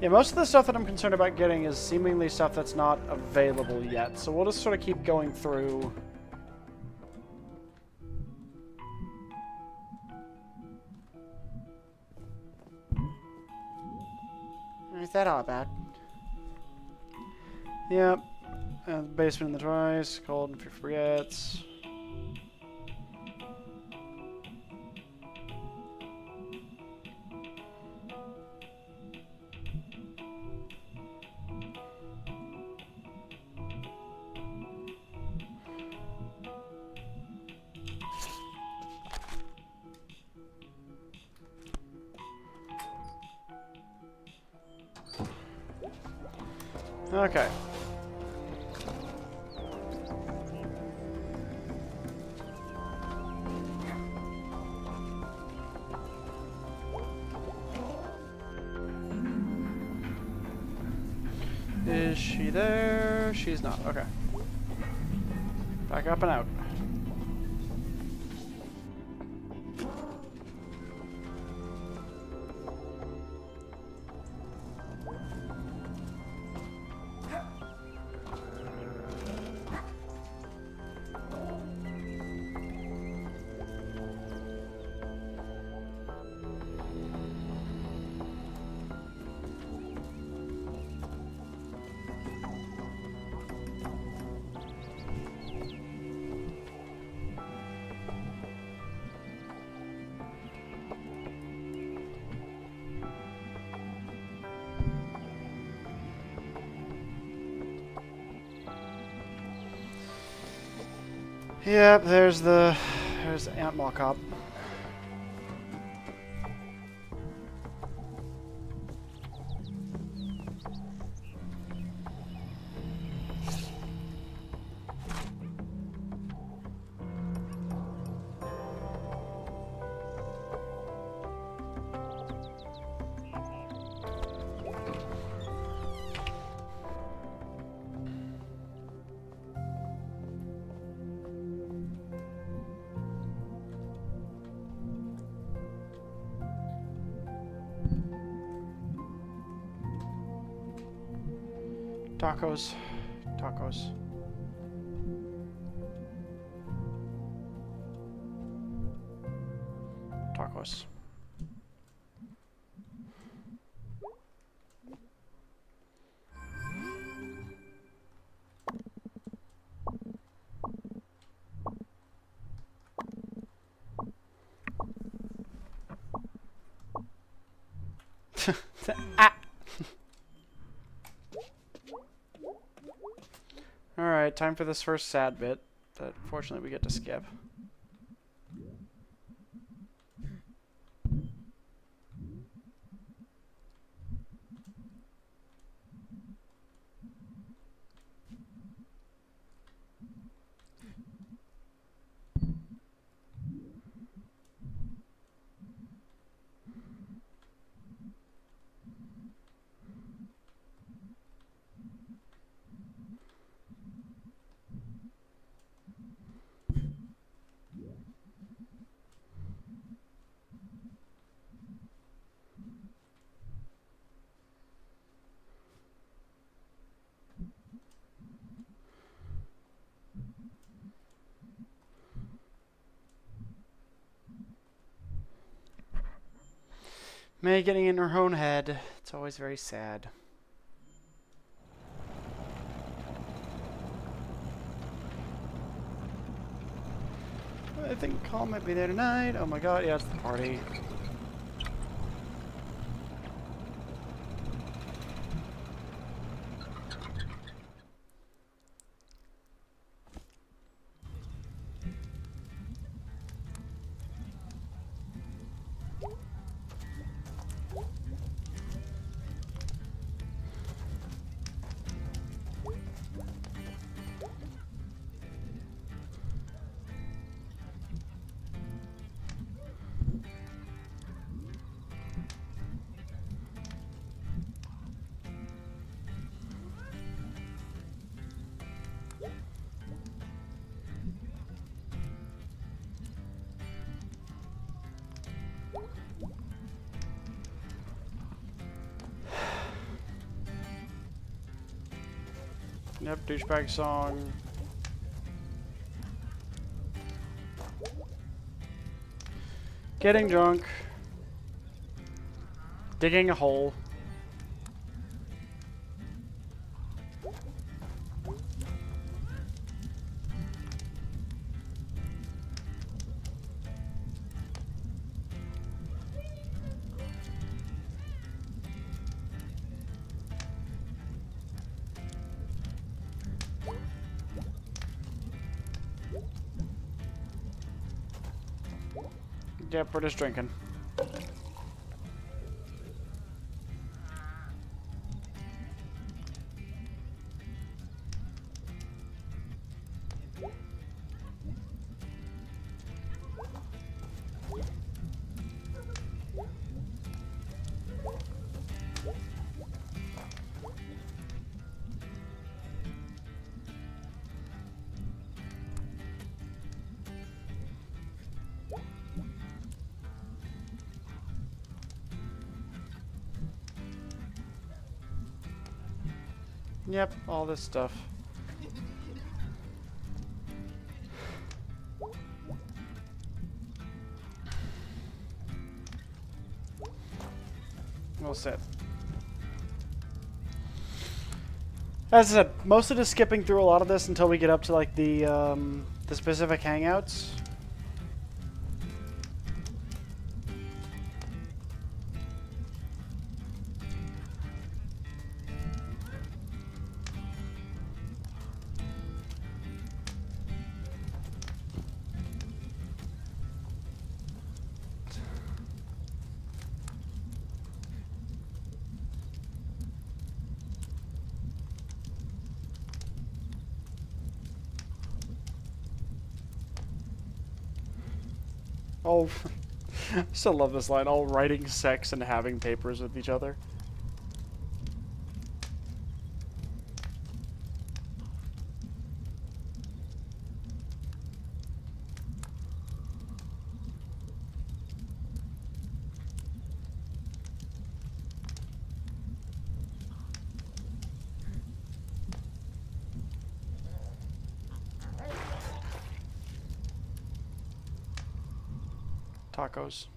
Yeah, most of the stuff that I'm concerned about getting is seemingly stuff that's not available yet. So we'll just sort of keep going through. Is that all about? Yep. Basement in the twice. Cold and forgets. Okay. Is she there? She's not. Okay. Back up and out. Yep, there's Ant Mall Cop. Tacos. Tacos. Tacos. Ah. Alright, time for this first sad bit that fortunately we get to skip. May getting in her own head. It's always very sad. I think Call might be there tonight. Oh my god, yeah, it's the party. Yep, douchebag song. Getting drunk. Digging a hole. Yep, we're just drinking. Yep, all this stuff. Well said. As I said, mostly just skipping through a lot of this until we get up to like the specific hangouts. Oh, I still love this line. All writing sex and having papers with each other. Tacos.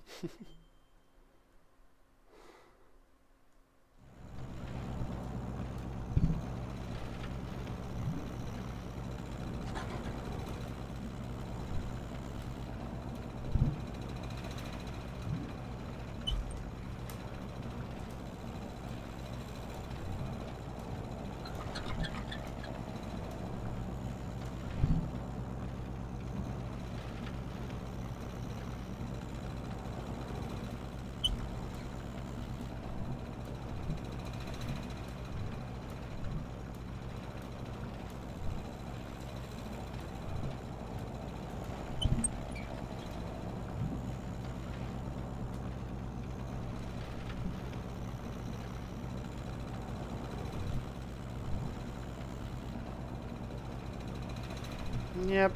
Yep,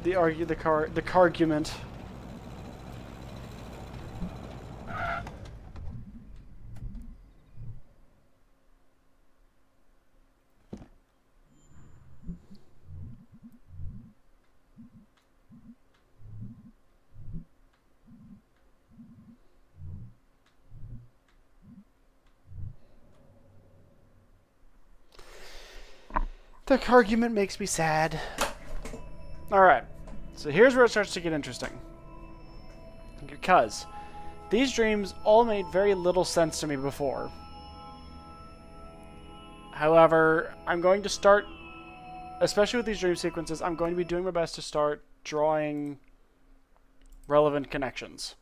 the cargument. The cargument makes me sad. Alright, so here's where it starts to get interesting. Because these dreams all made very little sense to me before. However, I'm going to start, especially with these dream sequences, I'm going to be doing my best to start drawing relevant connections.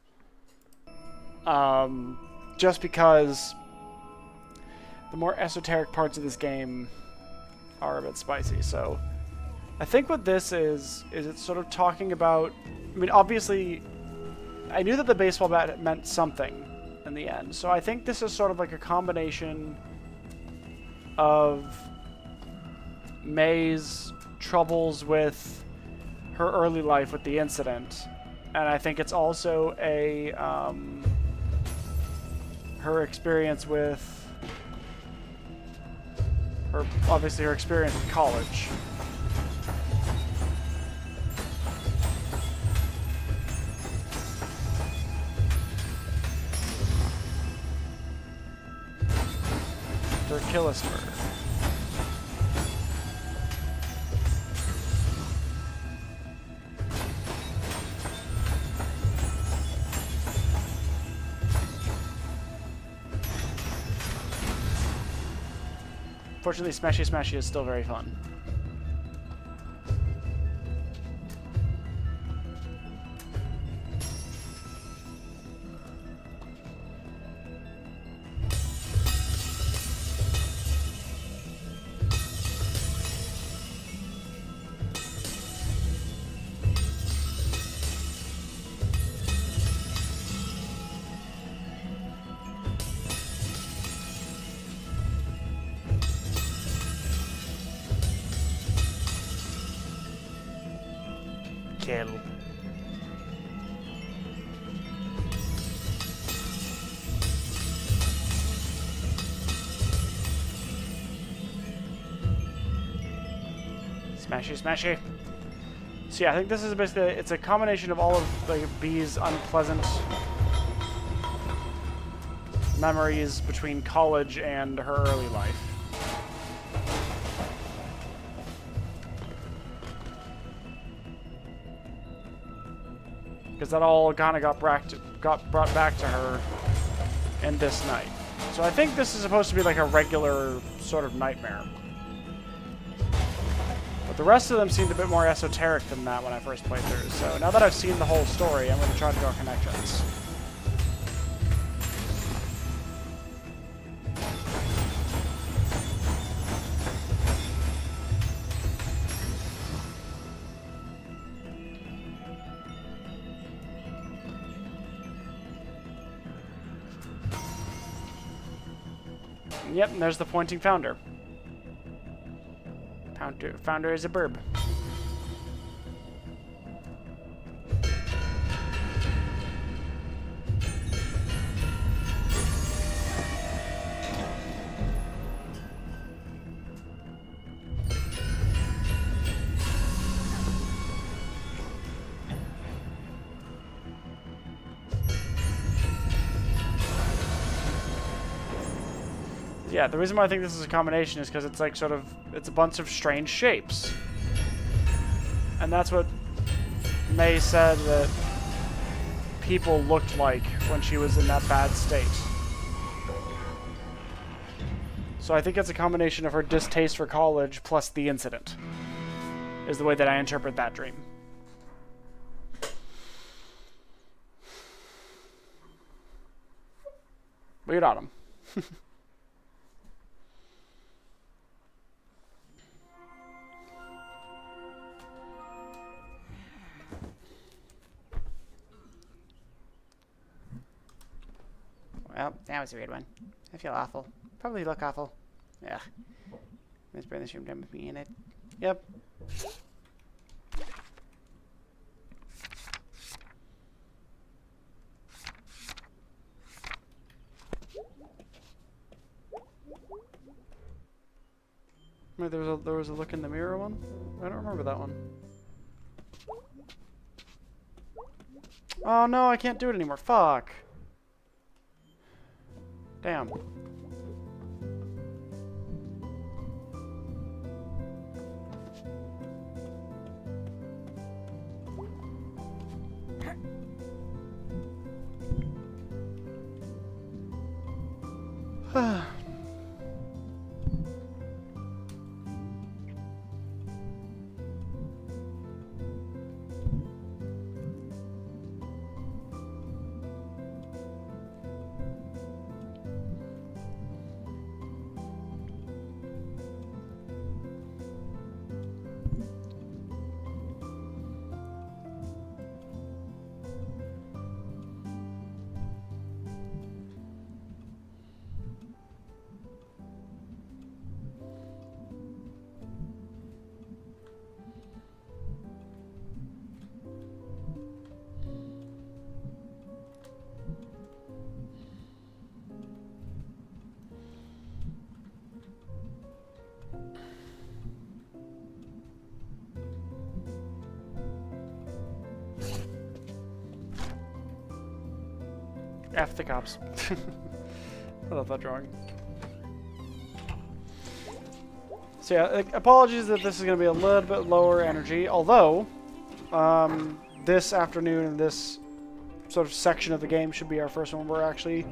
Just because the more esoteric parts of this game are a bit spicy, so I think what this is it's sort of talking about, I mean, obviously, I knew that the baseball bat meant something in the end, so I think this is sort of like a combination of May's troubles with her early life with the incident, and I think it's also a, her experience with obviously her experience in college. Killister. Fortunately, Smashy Smashy is still very fun. Kill. Smashy Smashy. So yeah, I think this is basically, it's a combination of all of the B's unpleasant memories between college and her early life. Because that all kind of got brought back to her in this night. So I think this is supposed to be like a regular sort of nightmare. But the rest of them seemed a bit more esoteric than that when I first played through. So now that I've seen the whole story, I'm going to try to draw connections. Yep, and there's the pointing founder. Founder is a burb. Yeah, the reason why I think this is a combination is because it's like sort of, it's a bunch of strange shapes. And that's what May said that people looked like when she was in that bad state. So I think it's a combination of her distaste for college plus the incident, is the way that I interpret that dream. Weird Autumn. Well, that was a weird one. I feel awful. Probably look awful. Ugh. Let's burn this room down with me in it. Yep. Wait, there was a look in the mirror one? I don't remember that one. Oh no, I can't do it anymore. Fuck. Damn. F the cops. I love that drawing. So yeah, apologies that this is going to be a little bit lower energy, although this afternoon and this sort of section of the game should be our first one where we're actually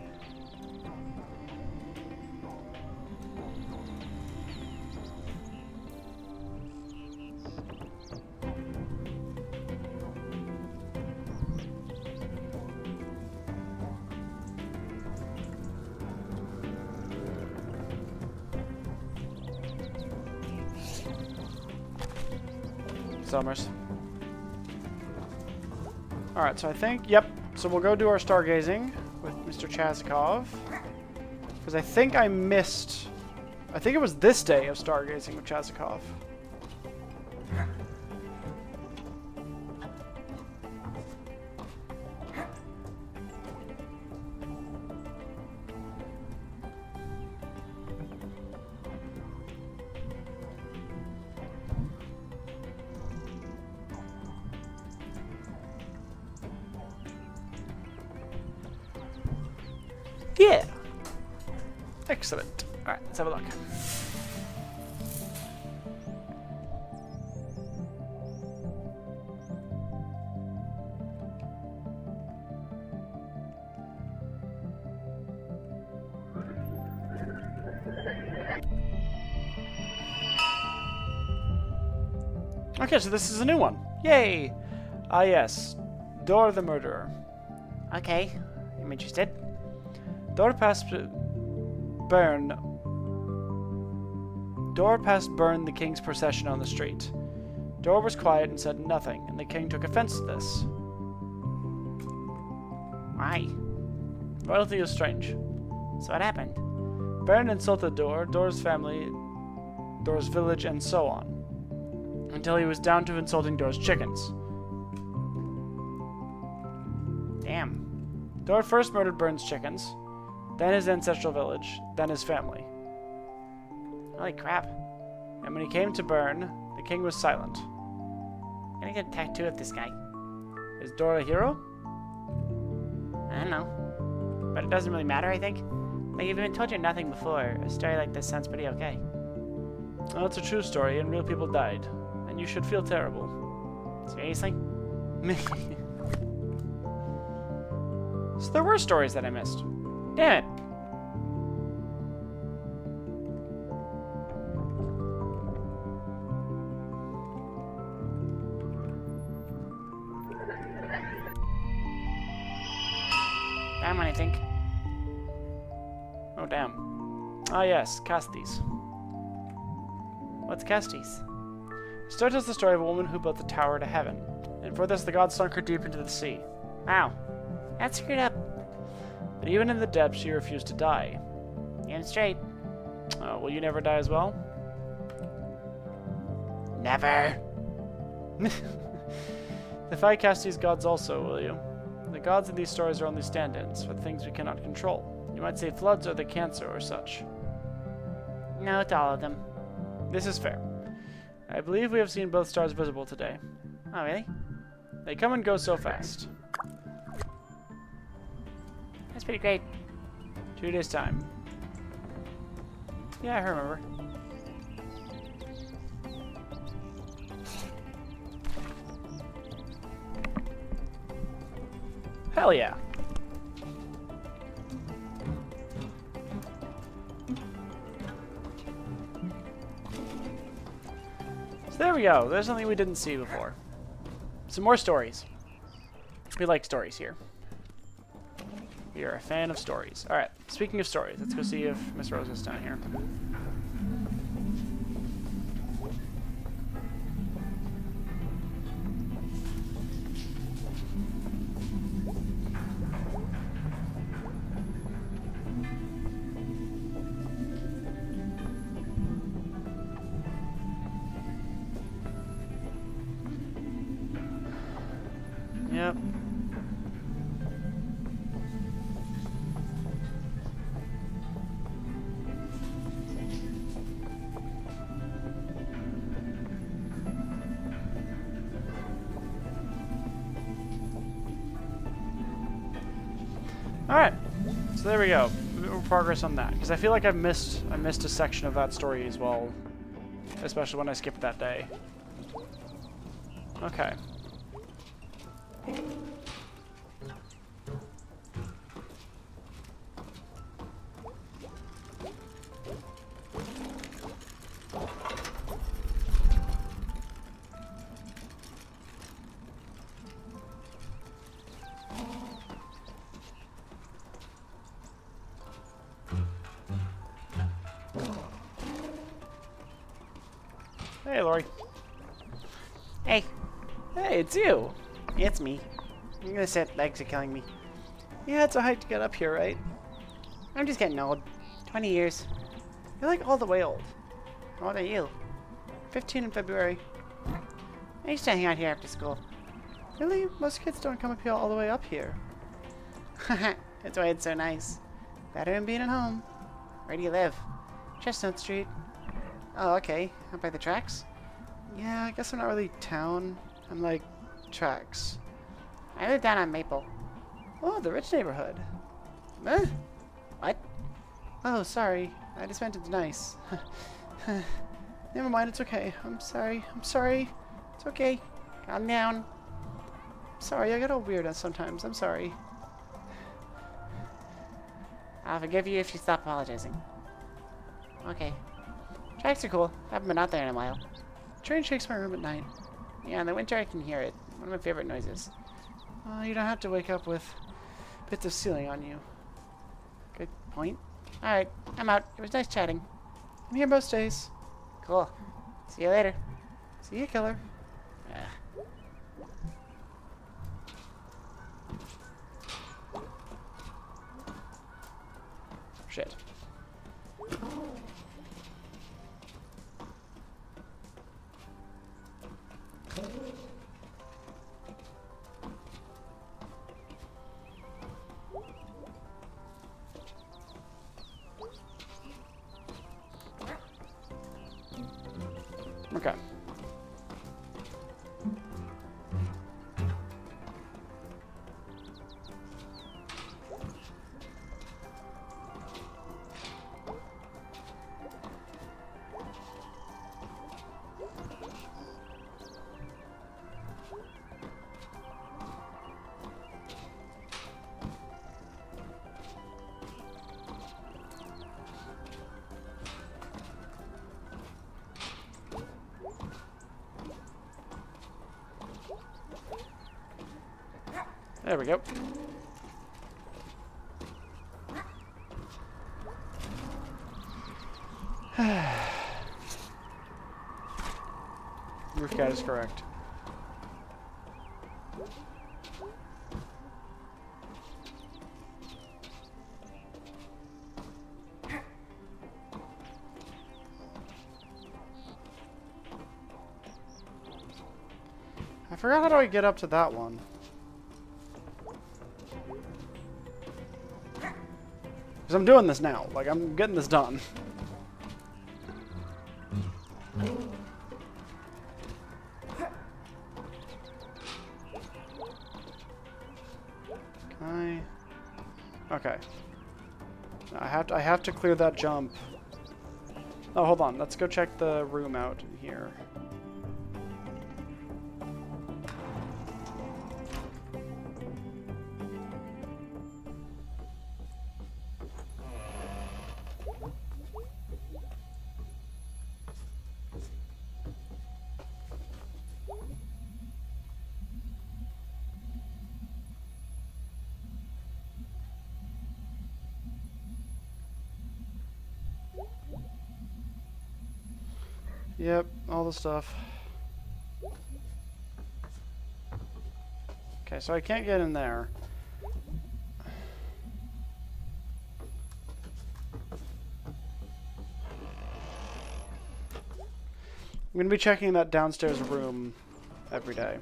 Summers. Alright, so I think, yep. So we'll go do our stargazing with Mr. Chazikov. Because I think I missed... I think it was this day of stargazing with Chazikov. Yeah. Excellent. All right, let's have a look. Okay, so this is a new one. Yay! Ah, yes. Dor the Murderer. Okay, I'm interested. Dor passed Burn, the king's procession on the street. Dor was quiet and said nothing, and the king took offense to this. Why? Royalty is strange. So what happened? Burn insulted Dor, Dor's family, Dor's village, and so on, until he was down to insulting Dor's chickens. Damn. Dor first murdered Burn's chickens, then his ancestral village, then his family. Holy crap. And when he came to Burn, the king was silent. I'm gonna get a tattoo of this guy. Is Dor a hero? I don't know. But it doesn't really matter, I think. Like, if you've been told you're nothing before, a story like this sounds pretty okay. Well, it's a true story, and real people died. And you should feel terrible. Seriously? So there were stories that I missed. Damn it. That one, I think. Oh, damn. Ah, yes, Castes. What's Castes? The story tells the story of a woman who built the tower to heaven, and for this the gods sunk her deep into the sea. Wow. That's screwed up. But even in the depths, she refused to die. Damn straight. Will you never die as well? Never. Defy Castes' gods also, will you? The gods in these stories are only stand-ins for the things we cannot control. You might say floods or the cancer or such. No, to all of them. This is fair. I believe we have seen both stars visible today. Oh, really? They come and go so fast. That's pretty great. 2 days' time. Yeah, I remember. Hell yeah. So there we go. There's something we didn't see before. Some more stories. We like stories here. We are a fan of stories. Alright, speaking of stories, let's go see if Miss Rose is down here. Yep. Alright, so there we go. A bit more progress on that. Because I feel like I missed a section of that story as well. Especially when I skipped that day. Okay. Hey, Lori. Hey, Hey, it's you. it's me. I'm gonna sit. Legs are killing me. Yeah, it's a hike to get up here, right? I'm just getting old. 20 years. You're like all the way old. How old are you? 15 in February. I used to hang out here after school. Really? Most kids don't come up here all the way up here. That's why it's so nice. Better than being at home. Where do you live? Chestnut Street. Oh, okay. Up by the tracks? Yeah, I guess I'm not really town. I'm like tracks. I live down on Maple. Oh, the rich neighborhood. Huh? What? Oh, sorry. I just meant it's nice. Never mind, it's okay. I'm sorry. I'm sorry. It's okay. Calm down. Sorry, I get all weird sometimes. I'm sorry. I'll forgive you if you stop apologizing. Okay. Tracks are cool. Haven't been out there in a while. Train shakes my room at night. Yeah, in the winter I can hear it. One of my favorite noises. You don't have to wake up with bits of ceiling on you. Good point. Alright, I'm out. It was nice chatting. I'm here most days. Cool. See you later. See you, killer. Shit. Okay. There we go. Roof cat is correct. I forgot how do I get up to that one. Because I'm doing this now. Like, I'm getting this done. Okay. I have to clear that jump. Oh, hold on. Let's go check the room out in here. Yep, all the stuff. Okay, so I can't get in there. I'm going to be checking that downstairs room every day.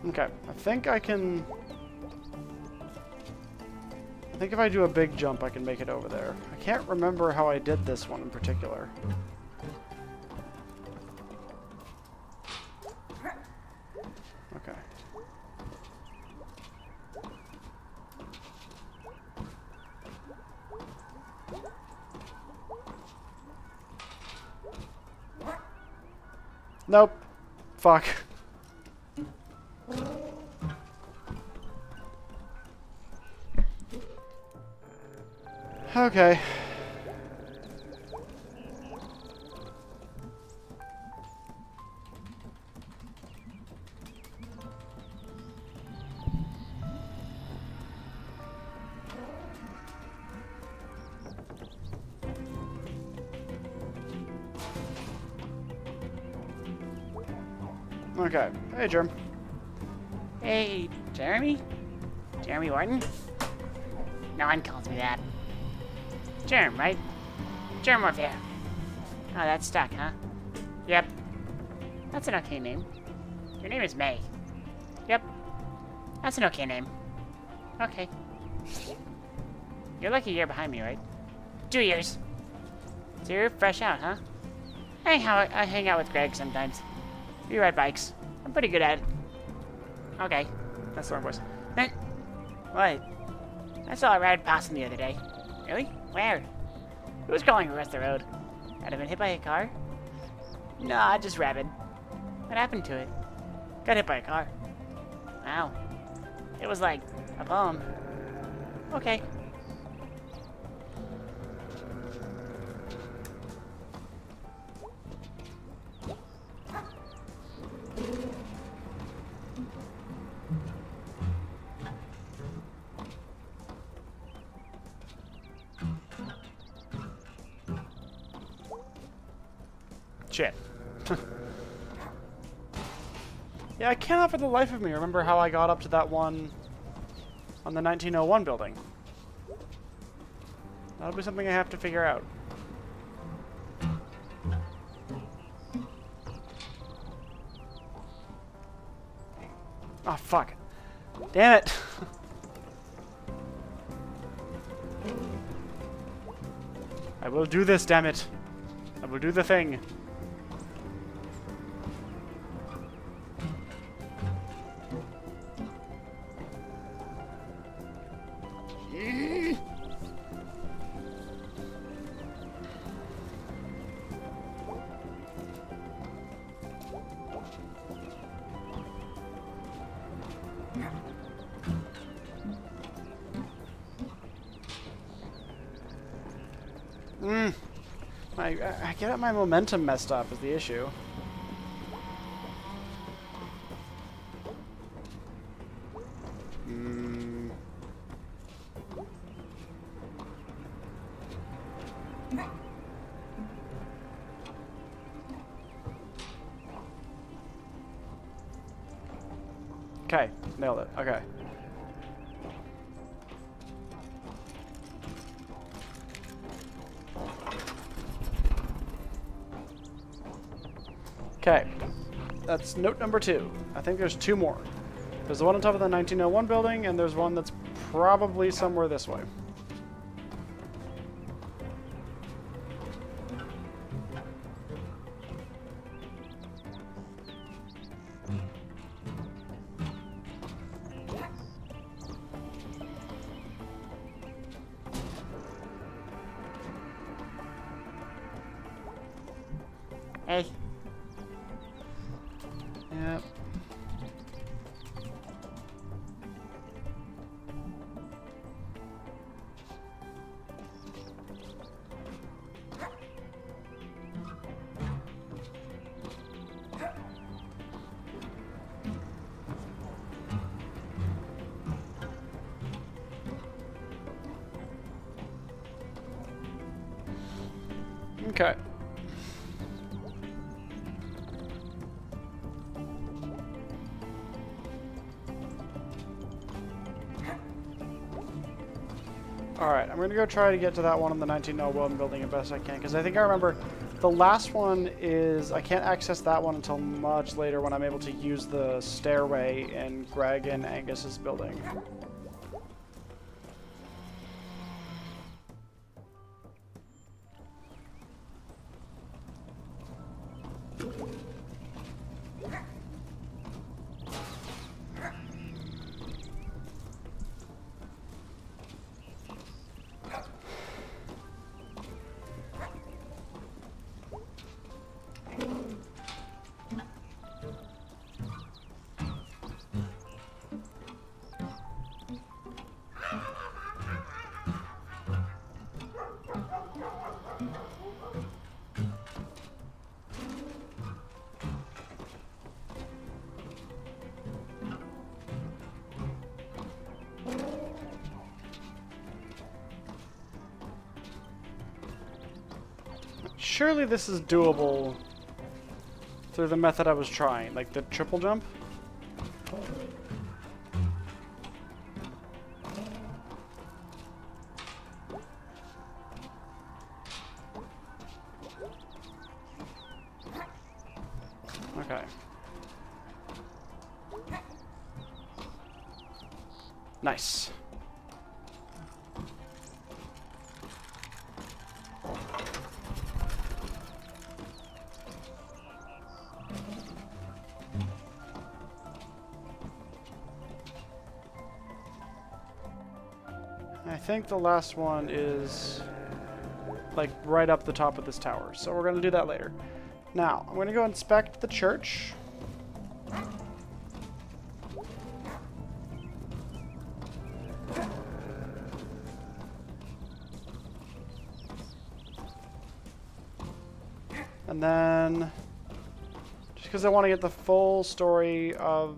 Okay, I think I can... I think if I do a big jump, I can make it over there. I can't remember how I did this one in particular. Okay. Nope. Fuck. Okay. Okay. Hey, Germ. Hey, Jeremy? Jeremy Wharton? No one calls me that. Germ, right? Germorphia. Oh, that's stuck, huh? Yep. That's an okay name. Your name is May. Yep. That's an okay name. Okay. You're like a year behind me, right? 2 years. So you're fresh out, huh? I hang out with Gregg sometimes. We ride bikes. I'm pretty good at it. Okay. That's the wrong voice. What? I saw a ride passing the other day. Really? Where? Who was going across the road? Had it been hit by a car? Nah, just rabid. What happened to it? Got hit by a car. Wow. It was like a poem. Okay. Shit. Yeah, I cannot for the life of me remember how I got up to that one on the 1901 building. That'll be something I have to figure out. Oh, fuck. Damn it. I will do this, damn it. I will do the thing. I get my momentum messed up is the issue. Okay, nailed it. Okay. Okay, that's note number 2. I think there's 2 more. There's the one on top of the 1901 building, and there's one that's probably somewhere this way. Hey. Yep. Okay. Alright, I'm going to go try to get to that one in the 1901 building as best I can, because I think I remember The last one is, I can't access that one until much later when I'm able to use the stairway in Gregg and Angus's building. Surely this is doable through the method I was trying, like the triple jump. Okay. Nice. I think the last one is like right up the top of this tower, so we're going to do that later. Now, I'm going to go inspect the church. And then, just because I want to get the full story of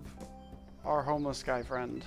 our homeless guy friend.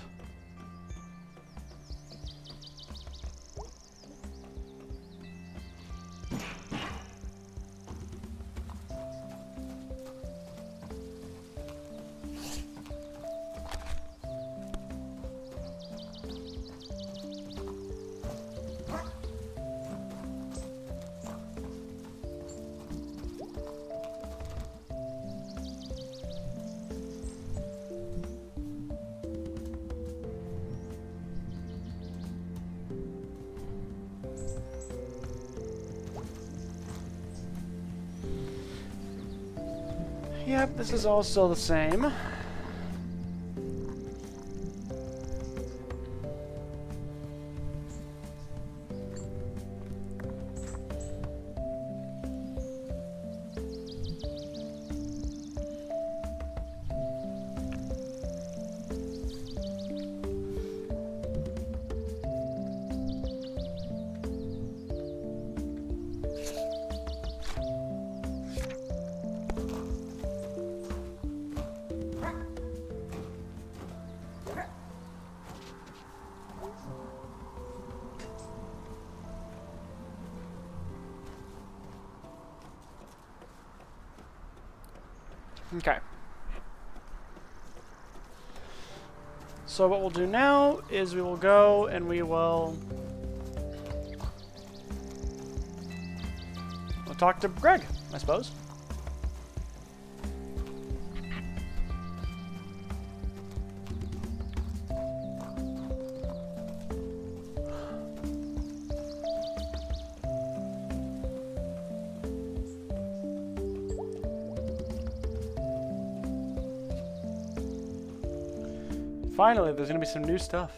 Yep, this is all still the same. Okay. So what we'll do now is we will go and we'll talk to Gregg, I suppose. Finally, there's going to be some new stuff.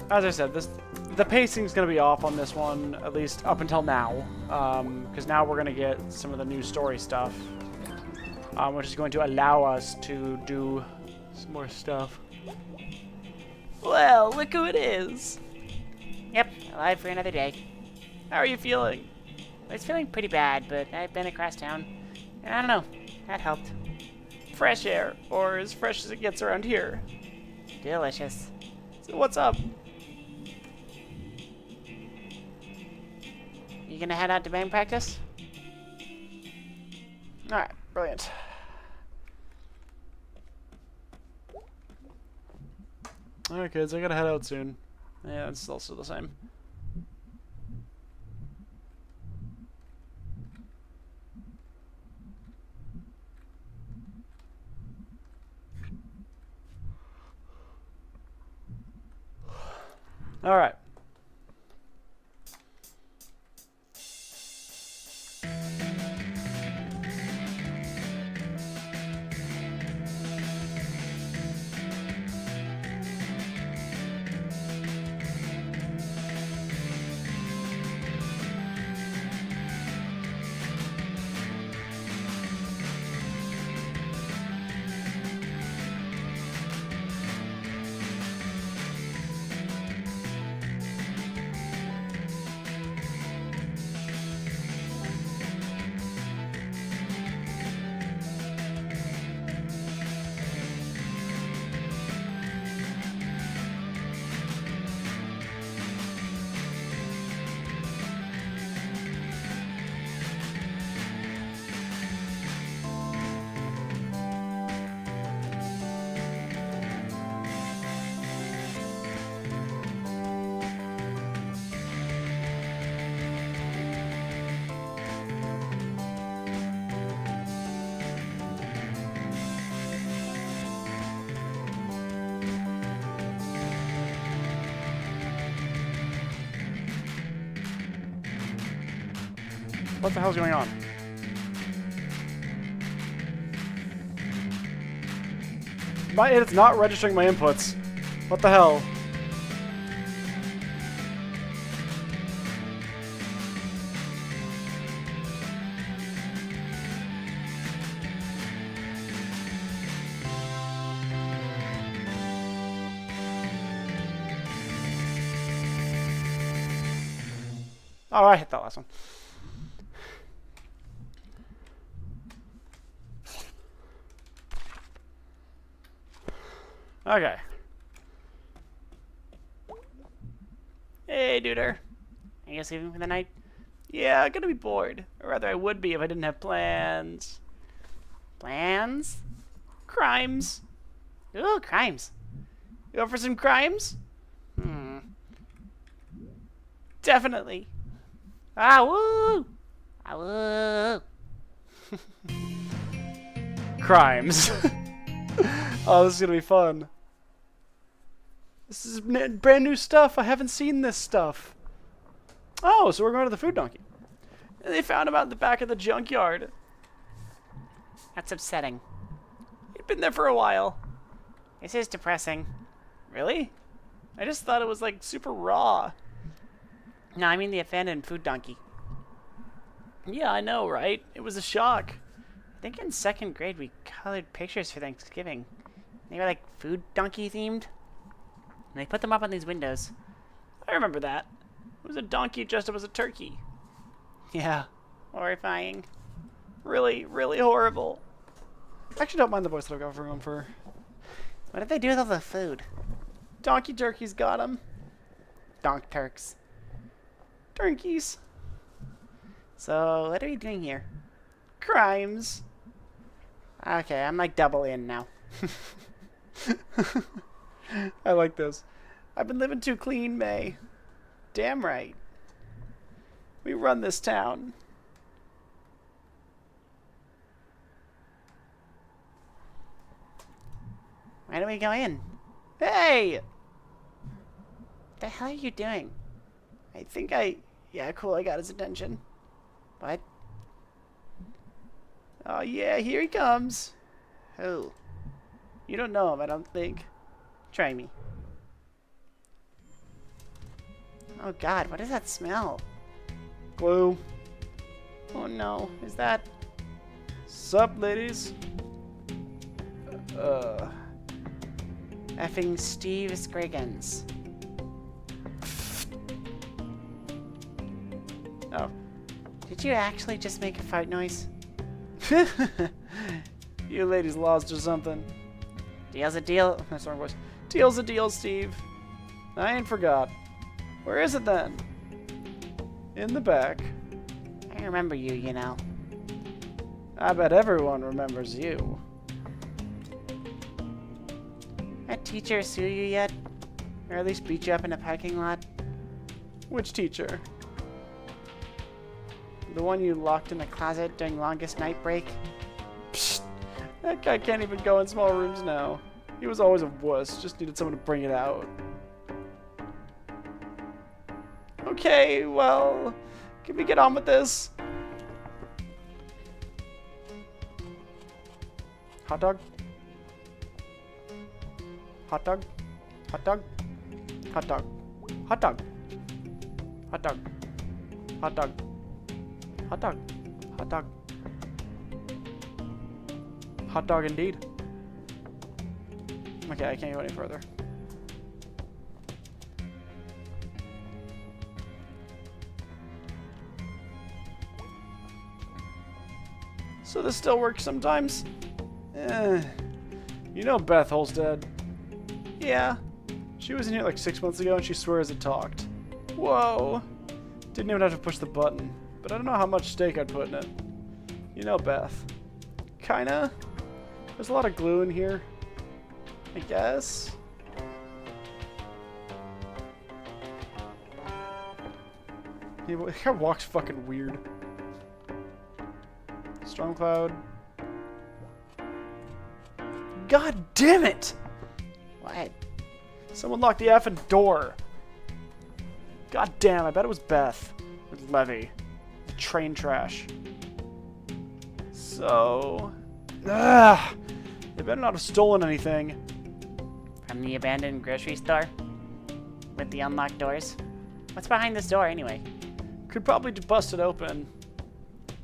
As I said, the pacing's going to be off on this one, at least up until now, because now we're going to get some of the new story stuff, which is going to allow us to do some more stuff. Well, look who it is. Yep, alive for another day. How are you feeling? I was feeling pretty bad, but I've been across town. I don't know, that helped. fresh air, or as fresh as it gets around here. Delicious. So what's up? You gonna head out to band practice? Alright, brilliant. Alright kids, I gotta head out soon. Yeah, it's also the same. Alright. What the hell's going on? It's not registering my inputs. What the hell? Oh, I hit that last one. Okay. Hey, duder. Are you sleeping for the night? Yeah, I'm gonna be bored. Or rather, I would be if I didn't have plans. Plans? Crimes. Ooh, crimes. You up for some crimes? Definitely. Ah, woo! Ah, woo! Crimes. Oh, this is gonna be fun. This is brand new stuff. I haven't seen this stuff. Oh, so we're going to the food donkey. They found him out in the back of the junkyard. That's upsetting. He'd been there for a while. This is depressing. Really? I just thought it was like super raw. No, I mean the abandoned food donkey. Yeah, I know, right? It was a shock. I think in 2nd grade we colored pictures for Thanksgiving. They were like food donkey themed. And they put them up on these windows. I remember that. It was a donkey dressed up as a turkey. Yeah. Horrifying. Really, really horrible. I actually don't mind the voice that I've got for him for. What did they do with all the food? Donkey turkeys got him. Donk Turks. Turkeys. So, what are we doing here? Crimes. Okay, I'm like double in now. I like this. I've been living too clean, May. Damn right. We run this town. Why don't we go in? Hey! What the hell are you doing? I think yeah, cool, I got his attention. What? Oh yeah, here he comes. Who? You don't know him, I don't think. Try me. Oh god, what does that smell? Glue. Oh no, is that... Sup, ladies? effing Steve Scriggins? Oh. Did you actually just make a fart noise? You ladies lost or something. Deal's a deal. That's the wrong voice. Deal's a deal, Steve. I ain't forgot. Where is it then? In the back. I remember you, you know. I bet everyone remembers you. That teacher sue you yet? Or at least beat you up in a parking lot? Which teacher? The one you locked in the closet during longest night break? Psst. That guy can't even go in small rooms now. He was always a wuss. Just needed someone to bring it out. Okay, well, can we get on with this? Hot dog? Hot dog? Hot dog? Hot dog? Hot dog? Hot dog? Hot dog? Hot dog? Hot dog? Hot dog indeed. Okay, I can't go any further. So this still works sometimes? You know Beth Holstead? Yeah. She was in here like 6 months ago and she swears it talked. Whoa. Didn't even have to push the button. But I don't know how much stake I'd put in it. You know Beth. Kinda. There's a lot of glue in here. I guess. He kind of walks fucking weird. Storm cloud. God damn it! What? Someone locked the effing door. God damn, I bet it was Beth. Or Levy. The train trash. So... Ugh! They better not have stolen anything. From the abandoned grocery store? With the unlocked doors? What's behind this door, anyway? Could probably bust it open.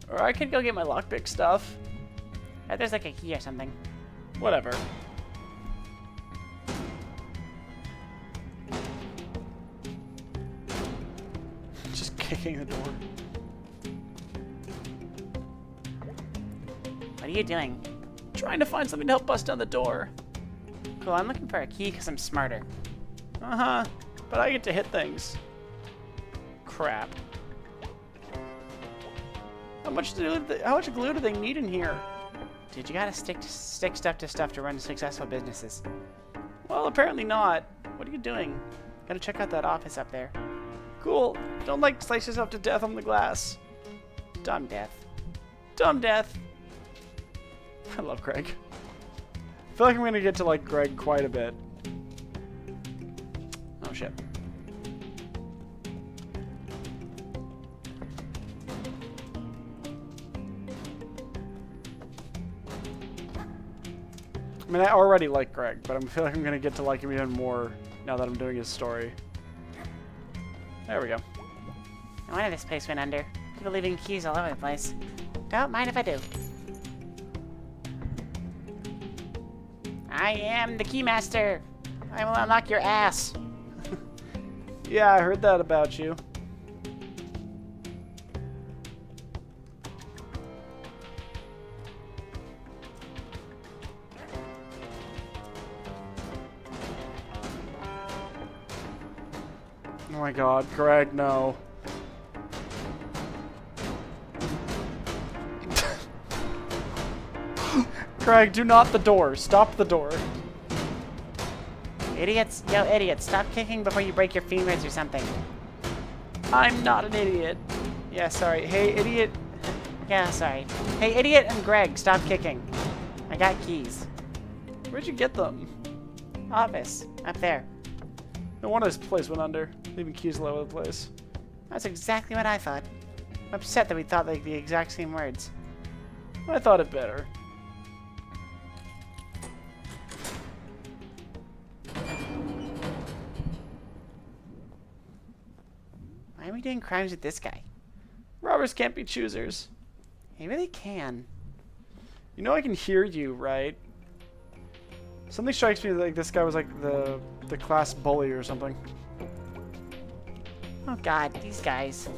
Or I could go get my lockpick stuff. There's like a key or something. Whatever. Just kicking the door. What are you doing? Trying to find something to help bust down the door. Cool, I'm looking for a key because I'm smarter. Uh-huh. But I get to hit things. Crap. How much glue do they need in here? Dude, you gotta stick stuff to stuff to run successful businesses. Well, apparently not. What are you doing? Gotta check out that office up there. Cool. Don't like slice yourself to death on the glass. Dumb death. Dumb death. I love Gregg. I feel like I'm gonna get to like Gregg quite a bit. Oh shit. I mean, I already like Gregg, but I feel like I'm gonna get to like him even more now that I'm doing his story. There we go. No wonder this place went under. People leaving keys all over the place. Don't mind if I do. I am the keymaster. I will unlock your ass. Yeah, I heard that about you. Oh my god, Gregg, no. Gregg, do not the door. Stop the door. Idiots. Yo, idiots. Stop kicking before you break your fingers or something. I'm not an idiot. Yeah, sorry. Hey, idiot. Yeah, sorry. Hey, idiot and Gregg, stop kicking. I got keys. Where'd you get them? Office. Up there. No wonder this place went under. Leaving keys all over the place. That's exactly what I thought. I'm upset that we thought like the exact same words. I thought it better. Why are we doing crimes with this guy? Robbers can't be choosers. He really can. You know I can hear you, right? Something strikes me like this guy was like the class bully or something. Oh god, these guys.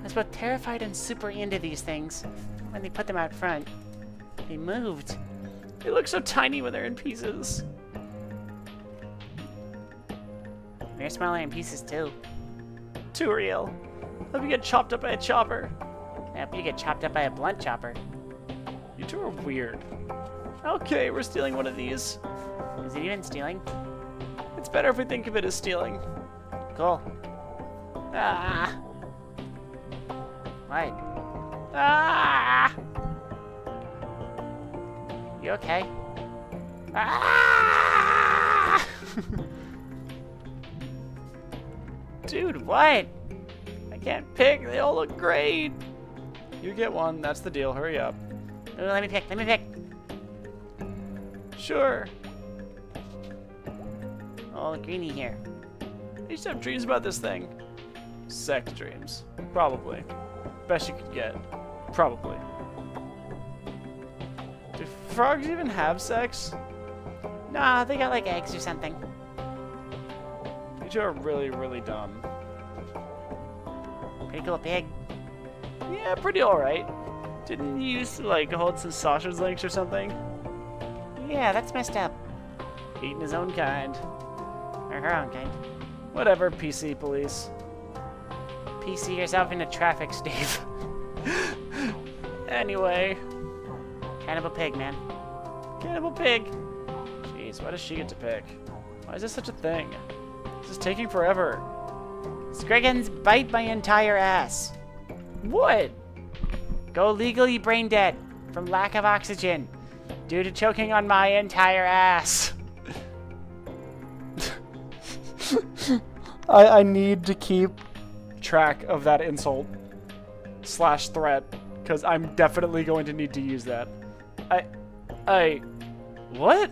I was both terrified and super into these things when they put them out front. They moved. They look so tiny when they're in pieces. They're smaller in pieces too. Too real. Hope you get chopped up by a chopper. I hope you get chopped up by a blunt chopper. You two are weird. Okay, we're stealing one of these. Is it even stealing? It's better if we think of it as stealing. Cool. Ah. What? Ah. You okay? Ah. Dude, what? I can't pick. They all look great. You get one. That's the deal. Hurry up. Ooh, let me pick. Let me pick. Sure. Oh, greeny here. I used to have dreams about this thing. Sex dreams. Probably. Best you could get. Probably. Do frogs even have sex? Nah, they got like eggs or something. You two are really, really dumb. Pretty cool pig. Yeah, pretty alright. Didn't you used to, like, hold some sausage links or something? Yeah, that's messed up. Eating his own kind. Or her own kind. Whatever, PC police. PC yourself into traffic, Steve. Anyway. Cannibal pig, man. Cannibal pig. Jeez, why does she get to pick? Why is this such a thing? This is taking forever. Scriggins, bite my entire ass. What? Go legally brain dead from lack of oxygen due to choking on my entire ass. I need to keep track of that insult / threat because I'm definitely going to need to use that. What?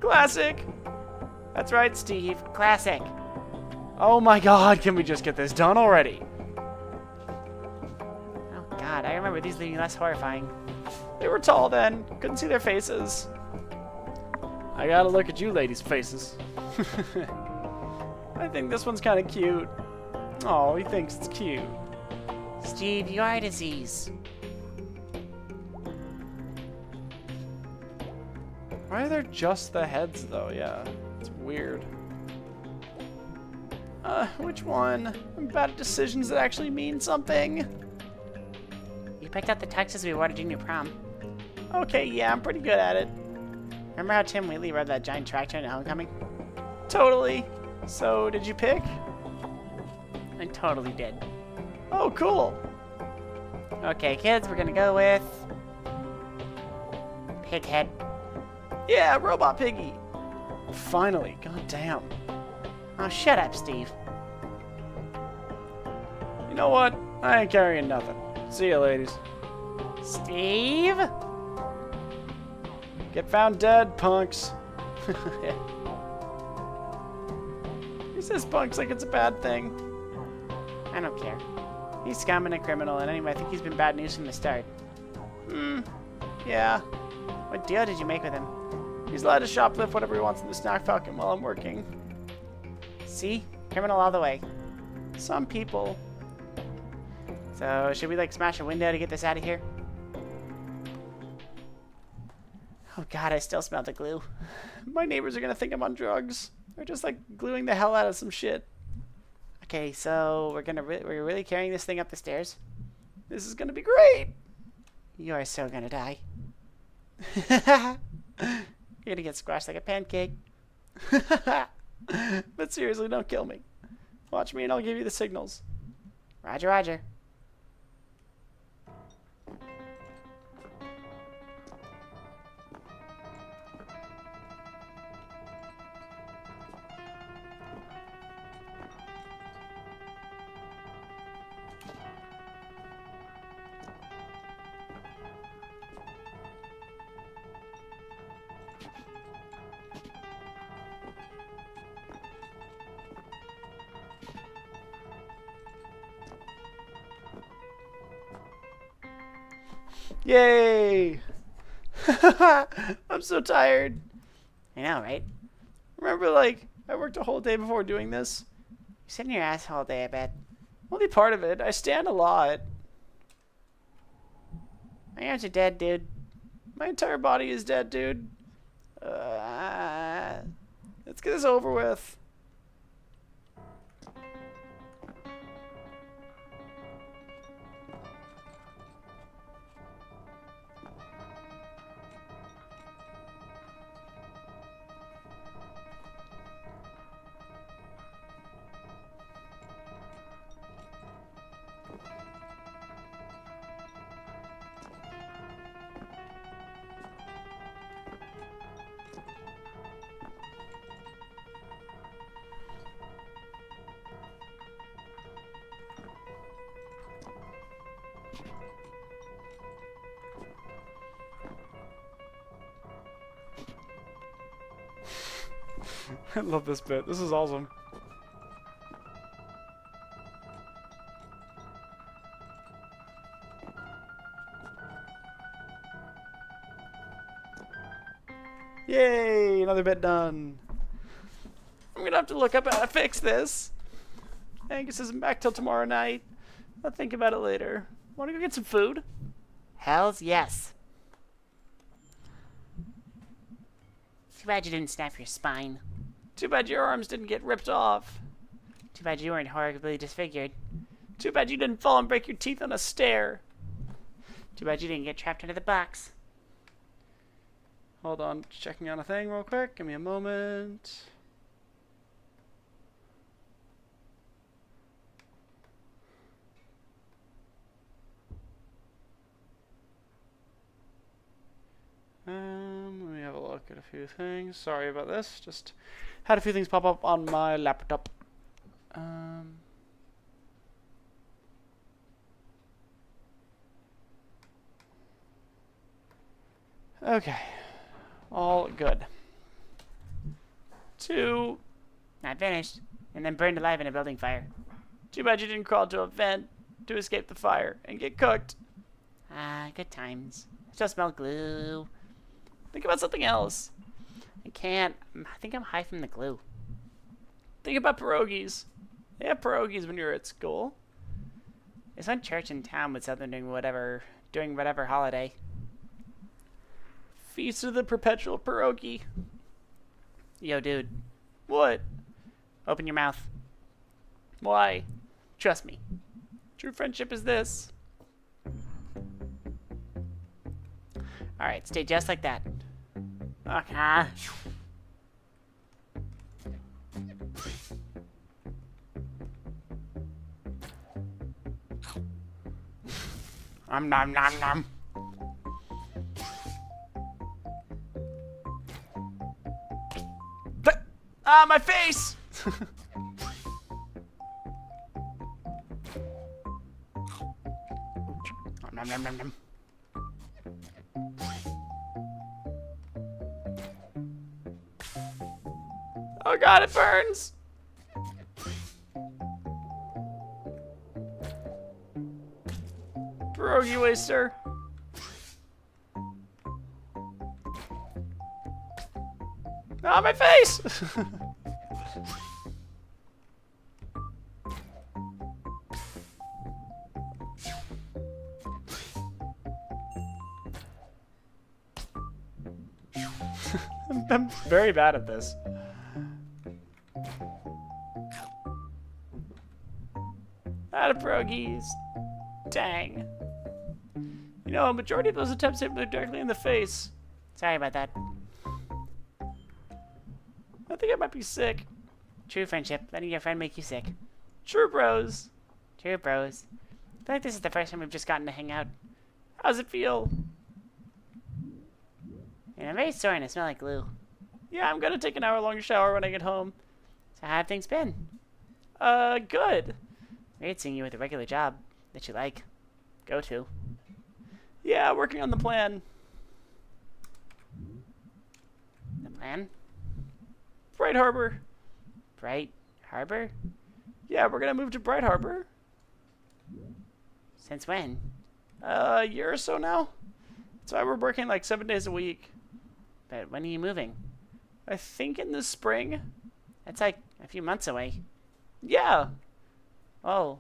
Classic. That's right, Steve. Classic. Oh my god, can we just get this done already? Oh god, I remember these being less horrifying. They were tall then, couldn't see their faces. I gotta look at you ladies' faces. I think this one's kind of cute. Oh, he thinks it's cute. Steve, you are a disease. Why are there just the heads though? Yeah, it's weird. Which one? I'm bad at decisions that actually mean something. You picked out the Texas we wanted in your prom. Okay, yeah, I'm pretty good at it. Remember how Tim Wheatley rode that giant tractor in Homecoming? Totally. So, did you pick? I totally did. Oh, cool. Okay, kids, we're gonna go with Pighead. Yeah, Robot Piggy. Finally, god damn. Oh, shut up, Steve. You know what? I ain't carrying nothing. See ya, ladies. Steve? Get found dead, punks. He says punks like it's a bad thing. I don't care. He's scum and a criminal, and anyway, I think he's been bad news from the start. Yeah. What deal did you make with him? He's allowed to shoplift whatever he wants in the snack falcon while I'm working. See? Criminal all the way. Some people. So, should we, like, smash a window to get this out of here? Oh god, I still smell the glue. My neighbors are gonna think I'm on drugs. They're just, like, gluing the hell out of some shit. Okay, so we're really carrying this thing up the stairs? This is gonna be great! You are so gonna die. You're gonna get squashed like a pancake. But seriously, don't kill me. Watch me and I'll give you the signals. Roger, roger. Yay! I'm so tired. I know, right? Remember, like, I worked a whole day before doing this? You sit in your ass all day, I bet. Only part of it. I stand a lot. My arms are dead, dude. My entire body is dead, dude. Let's get this over with. I love this bit. This is awesome. Yay! Another bit done. I'm gonna have to look up how to fix this. Angus isn't back till tomorrow night. I'll think about it later. Wanna go get some food? Hells yes. Too bad you didn't snap your spine. Too bad your arms didn't get ripped off. Too bad you weren't horribly disfigured. Too bad you didn't fall and break your teeth on a stair. Too bad you didn't get trapped under the box. Hold on, checking on a thing real quick. Give me a moment. Let me have a look at a few things. Sorry about this. Just had a few things pop up on my laptop. Okay. All good. 2. Not finished. And then burned alive in a building fire. Too bad you didn't crawl to a vent to escape the fire and get cooked. Ah, good times. I still smell glue. Think about something else. I can't. I think I'm high from the glue. Think about pierogies. They have pierogies when you're at school. There's one church in town with something doing whatever holiday. Feast of the Perpetual Pierogi. Yo, dude. What? Open your mouth. Why? Trust me. True friendship is this. Alright, stay just like that. Okay. Nom nom nom. Ah, my face! Nom nom nom nom. Oh god, it burns! Pierogi waster. Ah, my face! I'm very bad at this. Out of pierogies. Dang. You know, a majority of those attempts hit me directly in the face. Sorry about that. I think I might be sick. True friendship. Letting your friend make you sick. True bros. True bros. I feel like this is the first time we've just gotten to hang out. How's it feel? And I'm very sore and I smell like glue. Yeah, I'm gonna take an hour-long shower when I get home. So how have things been? Good. Weird seeing you with a regular job that you like. Go to. Yeah, working on the plan. The plan? Bright Harbor. Bright Harbor? Yeah, we're gonna move to Bright Harbor. Since when? A year or so now. That's why we're working like 7 days a week. But when are you moving? I think in the spring. That's like a few months away. Yeah. Oh.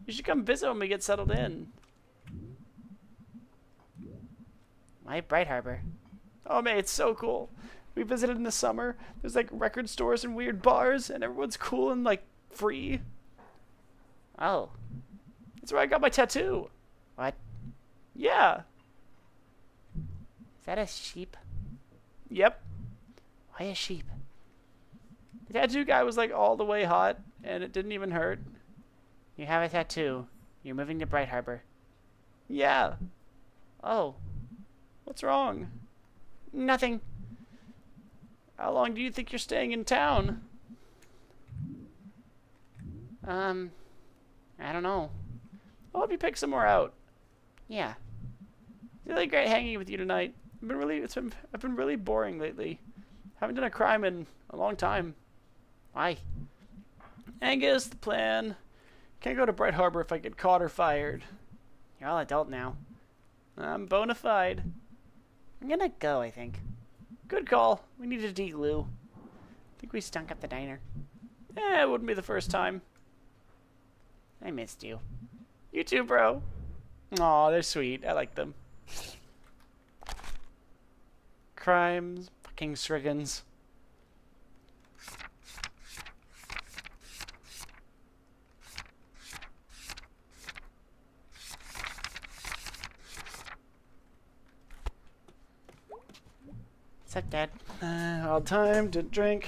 You should come visit when we get settled in. Why Bright Harbor? Oh man, it's so cool. We visited in the summer. There's like record stores and weird bars, and everyone's cool and like free. Oh. That's where I got my tattoo. What? Yeah. Is that a sheep? Yep. Why a sheep? The tattoo guy was like all the way hot, and it didn't even hurt. You have a tattoo. You're moving to Bright Harbor. Yeah. Oh. What's wrong? Nothing. How long do you think you're staying in town? I don't know. I'll help you pick somewhere out. Yeah. It's really great hanging with you tonight. I've been really boring lately. Haven't done a crime in a long time. Why? Angus, the plan. Can't go to Bright Harbor if I get caught or fired. You're all adult now. I'm bona fide. I'm gonna go, I think. Good call. We need to de-glue. Think we stunk up the diner. It wouldn't be the first time. I missed you. You too, bro. Aw, they're sweet. I like them. Crimes. Fucking Sriggans. What's up, Dad? All time to drink.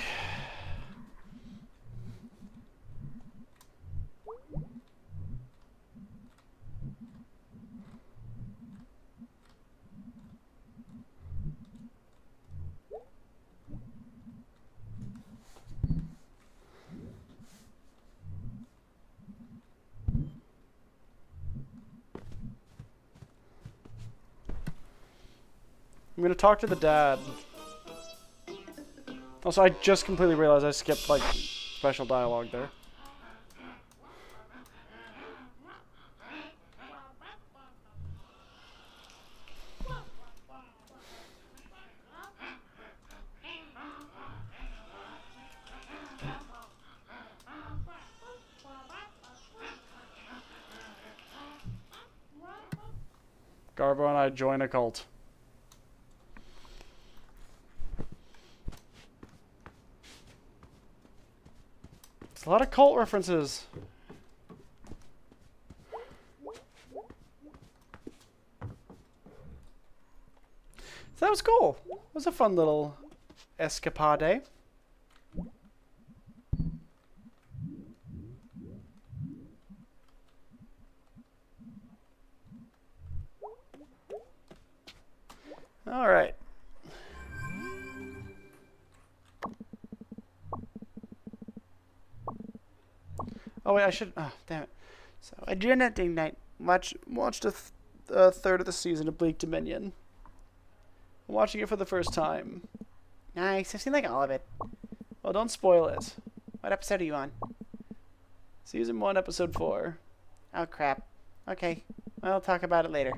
I'm gonna talk to the dad. Also, I just completely realized I skipped, like, special dialogue there. Garbo and I join a cult. It's a lot of cult references. So that was cool. It was a fun little escapade. All right. Oh wait, I should. Oh, damn it. So I did that thing night. Watched a third of the season of Bleak Dominion. I'm watching it for the first time. Nice. I've seen like all of it. Well, don't spoil it. What episode are you on? Season 1, episode 4. Oh, crap. Okay. I'll talk about it later.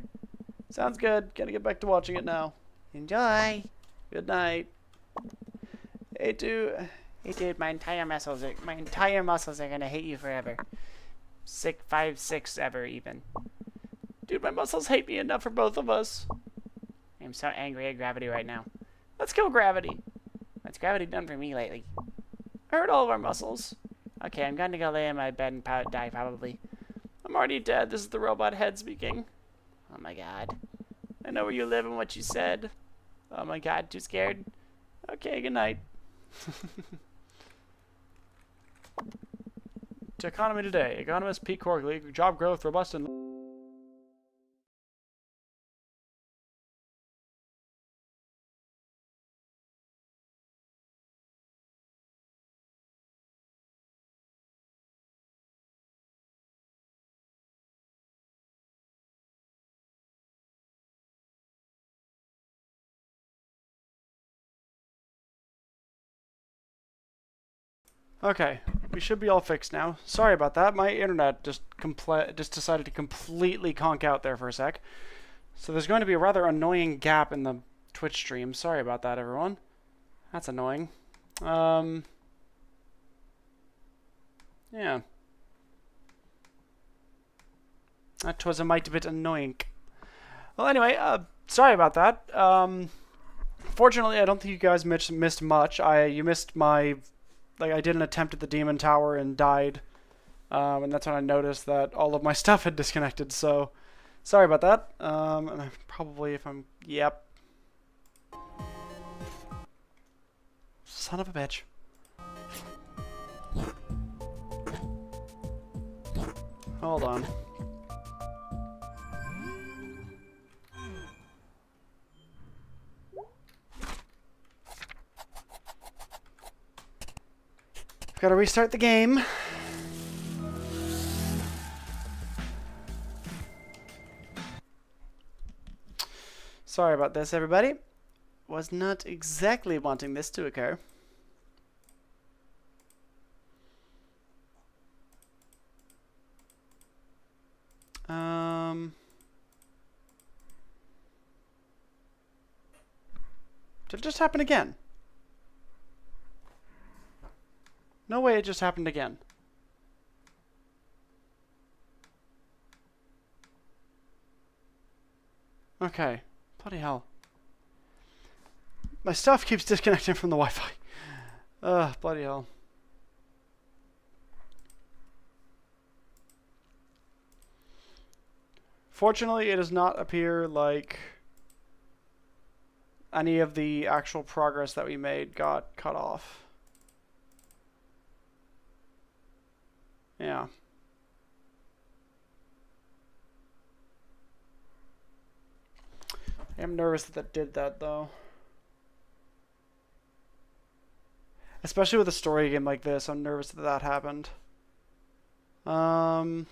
Sounds good. Gotta get back to watching it now. Enjoy. Good night. Hey, dude. Hey, dude, my entire muscles are gonna hate you forever. 5, 6 ever even. Dude, my muscles hate me enough for both of us. I'm so angry at gravity right now. Let's kill gravity. What's gravity done for me lately? Hurt all of our muscles. Okay, I'm going to go lay in my bed and die probably. I'm already dead. This is the robot head speaking. Oh my god. I know where you live and what you said. Oh my god, too scared? Okay, good night. To economy today. Economist Pete Corkley. Job growth, robust and... Okay, we should be all fixed now. Sorry about that. My internet just decided to completely conk out there for a sec. So there's going to be a rather annoying gap in the Twitch stream. Sorry about that, everyone. That's annoying. Yeah. That was a mighty bit annoying. Well, anyway, sorry about that. Fortunately, I don't think you guys missed much. You missed my, like, I did an attempt at the demon tower and died, and that's when I noticed that all of my stuff had disconnected. So, sorry about that. And I probably, if I'm, yep. Son of a bitch. Hold on. Gotta restart the game. Sorry about this, everybody. Was not exactly wanting this to occur. Did it just happen again? No way it just happened again. Okay. Bloody hell. My stuff keeps disconnecting from the Wi-Fi. Ugh, bloody hell. Fortunately, it does not appear like any of the actual progress that we made got cut off. Yeah. I'm nervous that did that, though. Especially with a story game like this, I'm nervous that that happened. I'm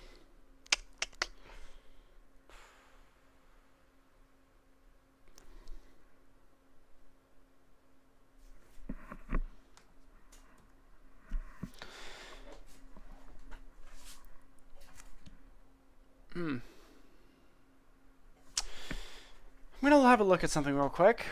gonna have a look at something real quick.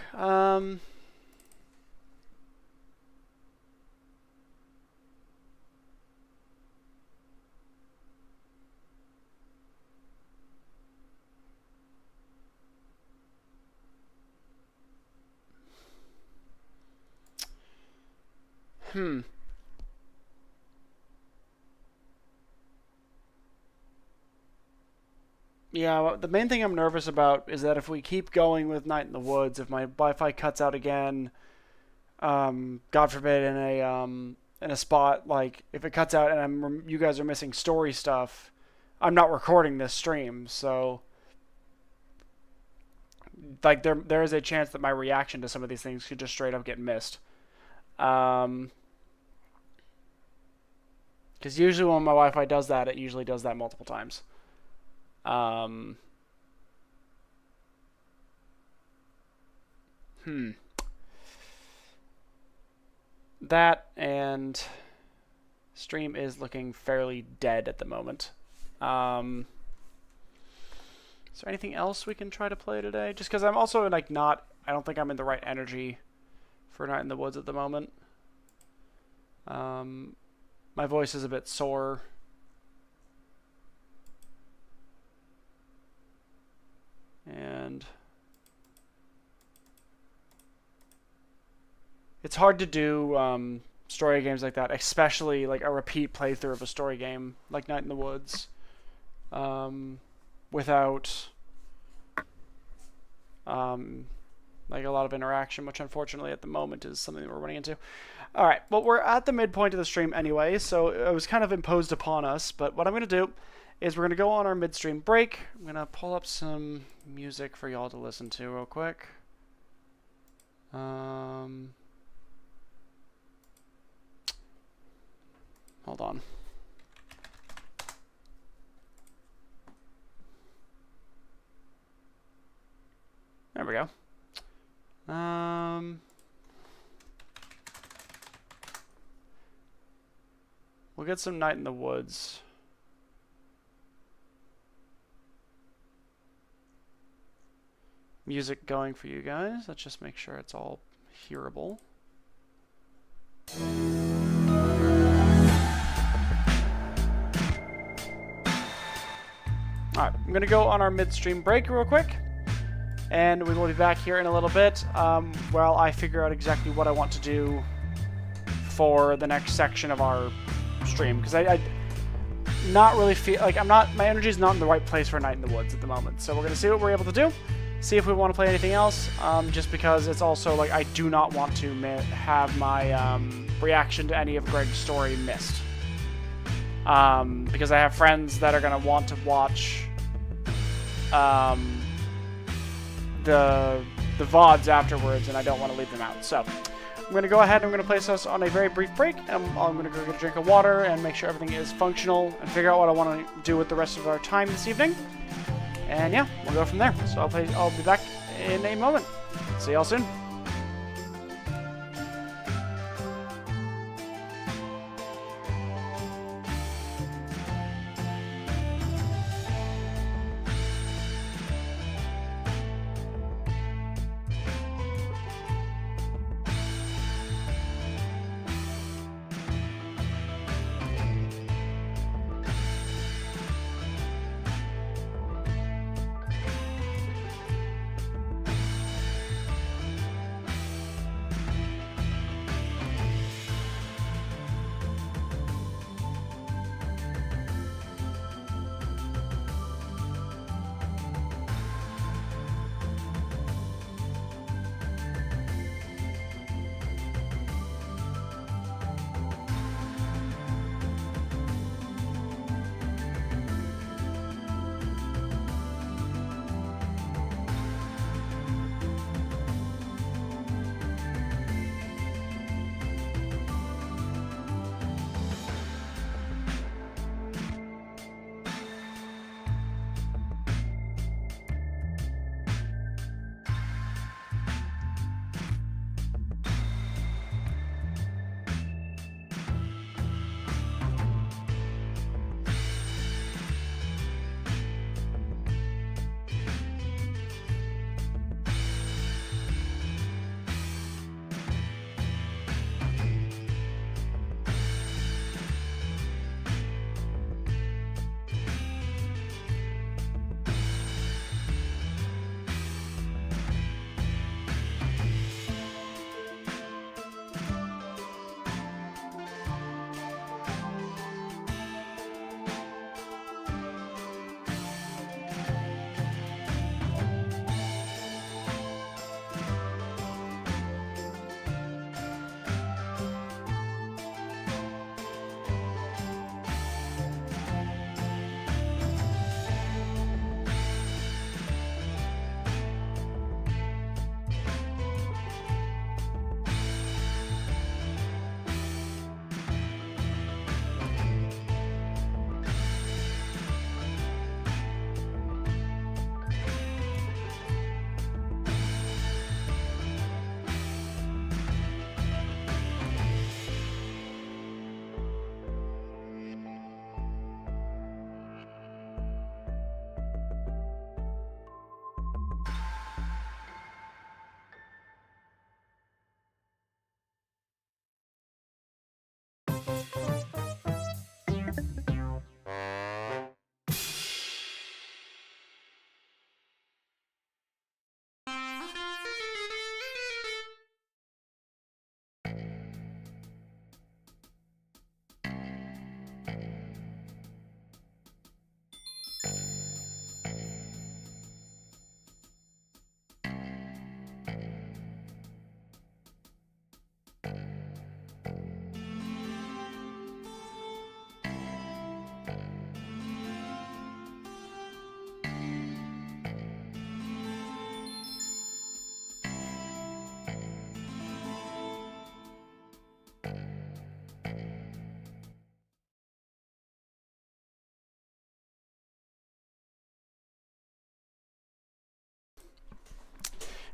Yeah, well, the main thing I'm nervous about is that if we keep going with Night in the Woods, if my Wi-Fi cuts out again, God forbid, in a spot, like if it cuts out and you guys are missing story stuff, I'm not recording this stream, so like there is a chance that my reaction to some of these things could just straight up get missed. Because usually when my Wi-Fi does that, it usually does that multiple times. That and stream is looking fairly dead at the moment. Is there anything else we can try to play today? Just because I'm also like I don't think I'm in the right energy for Night in the Woods at the moment. My voice is a bit sore. And it's hard to do story games like that, especially like a repeat playthrough of a story game like Night in the Woods, without like a lot of interaction, which unfortunately at the moment is something that we're running into. All right, well, we're at the midpoint of the stream anyway, so it was kind of imposed upon us, but what I'm going to do is we're going to go on our midstream break. I'm going to pull up some music for y'all to listen to real quick. Hold on. There we go. We'll get some Night in the Woods. Music going for you guys. Let's just make sure it's all hearable. Alright, I'm going to go on our midstream break real quick. and we will be back here in a little bit while I figure out exactly what I want to do for the next section of our stream, because I not really feel like my energy is not in the right place for a night in the woods at the moment. So we're gonna see what we're able to do, see if we want to play anything else, just because it's also like I do not want to have my reaction to any of Gregg's story missed, because I have friends that are gonna want to watch the VODs afterwards, and I don't want to leave them out. So I'm going to go ahead and I'm going to place us on a very brief break. I'm going to go get a drink of water and make sure everything is functional and figure out what I want to do with the rest of our time this evening. And yeah, we'll go from there. So I'll be back in a moment. See y'all soon.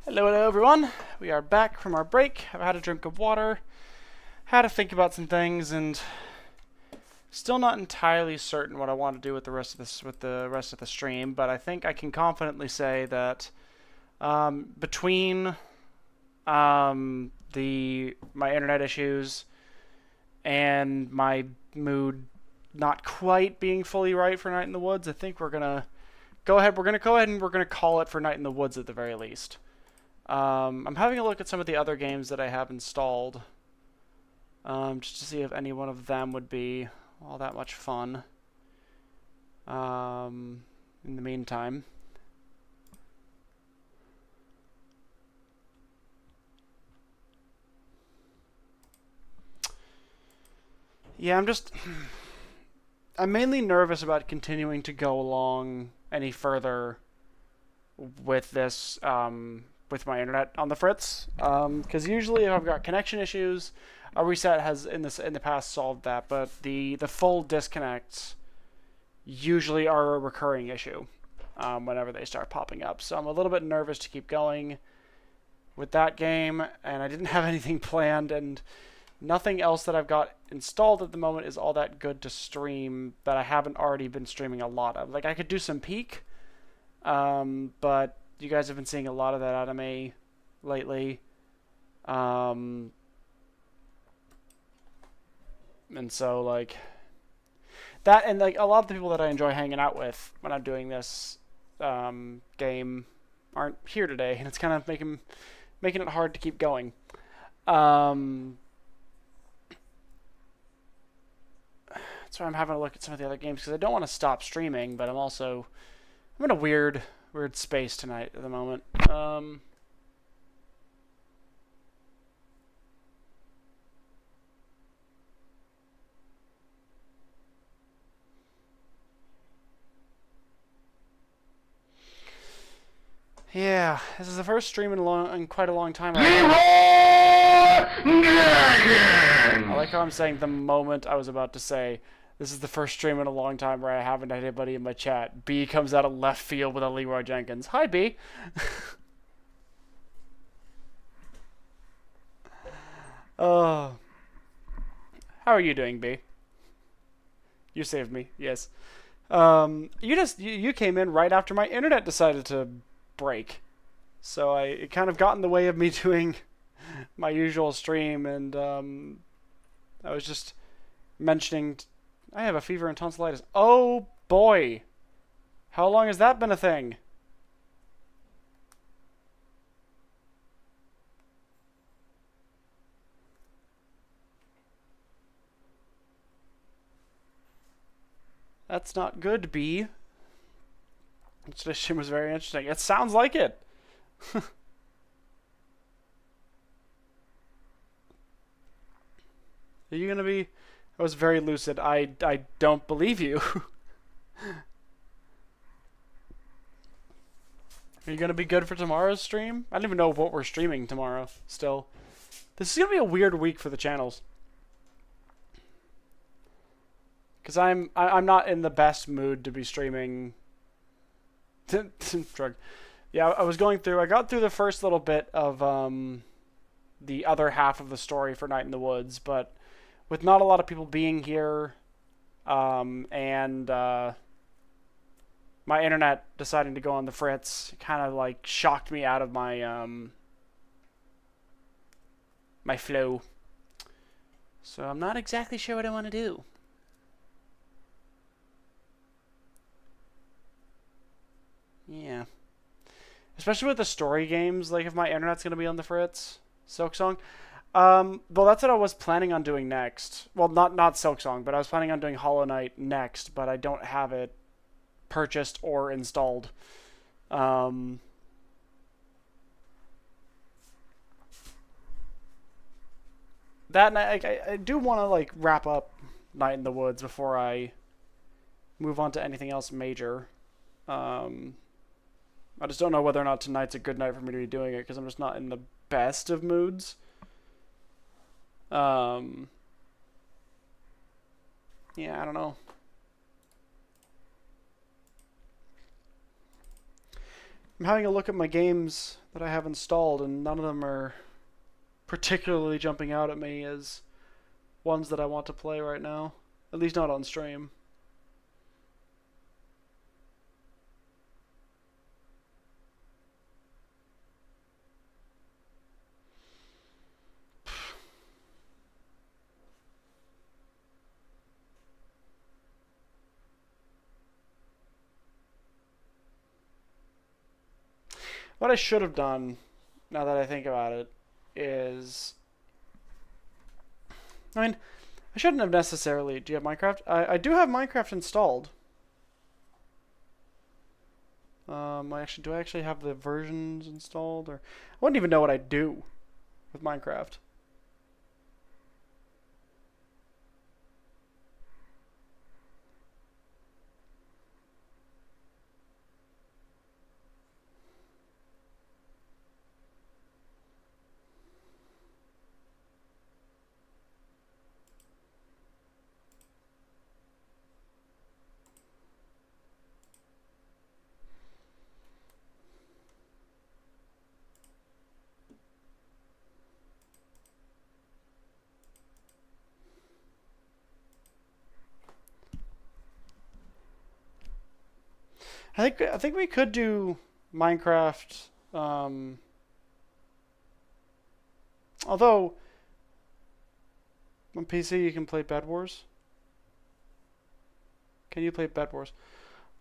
Hello everyone. We are back from our break. I've had a drink of water, had to think about some things, and still not entirely certain what I want to do with the rest of the stream. But I think I can confidently say that between my internet issues and my mood not quite being fully right for Night in the Woods, I think we're gonna go ahead. We're gonna go ahead and we're gonna call it for Night in the Woods at the very least. I'm having a look at some of the other games that I have installed, just to see if any one of them would be all that much fun. In the meantime. Yeah, I'm mainly nervous about continuing to go along any further with this, with my internet on the fritz. Because usually if I've got connection issues, a reset has in the past solved that, but the full disconnects usually are a recurring issue whenever they start popping up. So I'm a little bit nervous to keep going with that game, and I didn't have anything planned, and nothing else that I've got installed at the moment is all that good to stream that I haven't already been streaming a lot of. Like, I could do some Peak, but you guys have been seeing a lot of that anime lately. And so, like, that, and like a lot of the people that I enjoy hanging out with when I'm doing this game aren't here today, and it's kind of making it hard to keep going. That's why I'm having a look at some of the other games, because I don't want to stop streaming, but I'm in a weird space tonight at the moment. Yeah, this is the first stream in quite a long time. I like how I'm saying the moment I was about to say, this is the first stream in a long time where I haven't had anybody in my chat. B comes out of left field with a Leroy Jenkins. Hi, B. How are you doing, B? You saved me, yes. You came in right after my internet decided to break, so it kind of got in the way of me doing my usual stream, and I was just mentioning I have a fever and tonsillitis. Oh boy, how long has that been a thing? That's not good, B. Today's stream was very interesting. It sounds like it. Are you gonna be? I was very lucid. I don't believe you. Are you gonna be good for tomorrow's stream? I don't even know what we're streaming tomorrow. Still, this is gonna be a weird week for the channels. Because I'm not in the best mood to be streaming. Drug. Yeah, I was going through. I got through the first little bit of the other half of the story for Night in the Woods, but with not a lot of people being here, and my internet deciding to go on the fritz, kind of like shocked me out of my my flow. So I'm not exactly sure what I want to do. Yeah. Especially with the story games, like if my internet's going to be on the fritz. Silksong. Well, that's what I was planning on doing next. Well, not Silksong, but I was planning on doing Hollow Knight next, but I don't have it purchased or installed. That, and I do want to like wrap up Night in the Woods before I move on to anything else major. I just don't know whether or not tonight's a good night for me to be doing it, because I'm just not in the best of moods. Yeah, I don't know. I'm having a look at my games that I have installed, and none of them are particularly jumping out at me as ones that I want to play right now. At least not on stream. What I should have done, now that I think about it, is... I mean, I shouldn't have necessarily... Do you have Minecraft? I do have Minecraft installed. Do I actually have the versions installed? Or I wouldn't even know what I'd do with Minecraft. I think we could do Minecraft. Although on PC you can play Bed Wars. Can you play Bed Wars?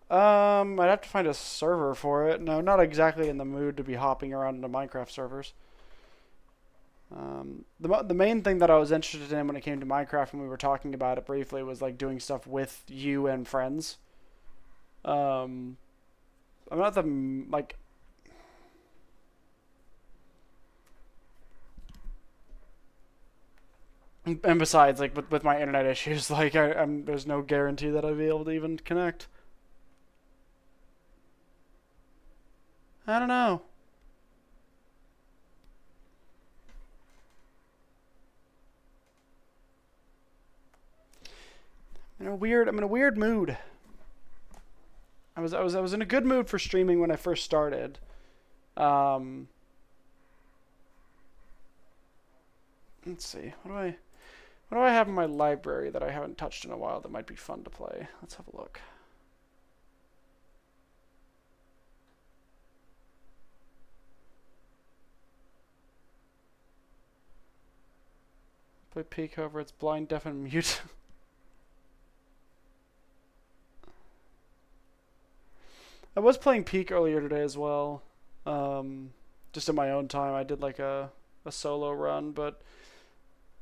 I'd have to find a server for it. No, not exactly in the mood to be hopping around into Minecraft servers. The main thing that I was interested in when it came to Minecraft, when we were talking about it briefly, was like doing stuff with you and friends. I'm not the like. And besides, like with my internet issues, like there's no guarantee that I'd be able to even connect. I don't know. I'm in a weird mood. I was in a good mood for streaming when I first started. Let's see. What do I have in my library that I haven't touched in a while that might be fun to play? Let's have a look. Play peek over. It's blind, deaf, and mute. I was playing Peak earlier today as well. Just in my own time. I did like a solo run, but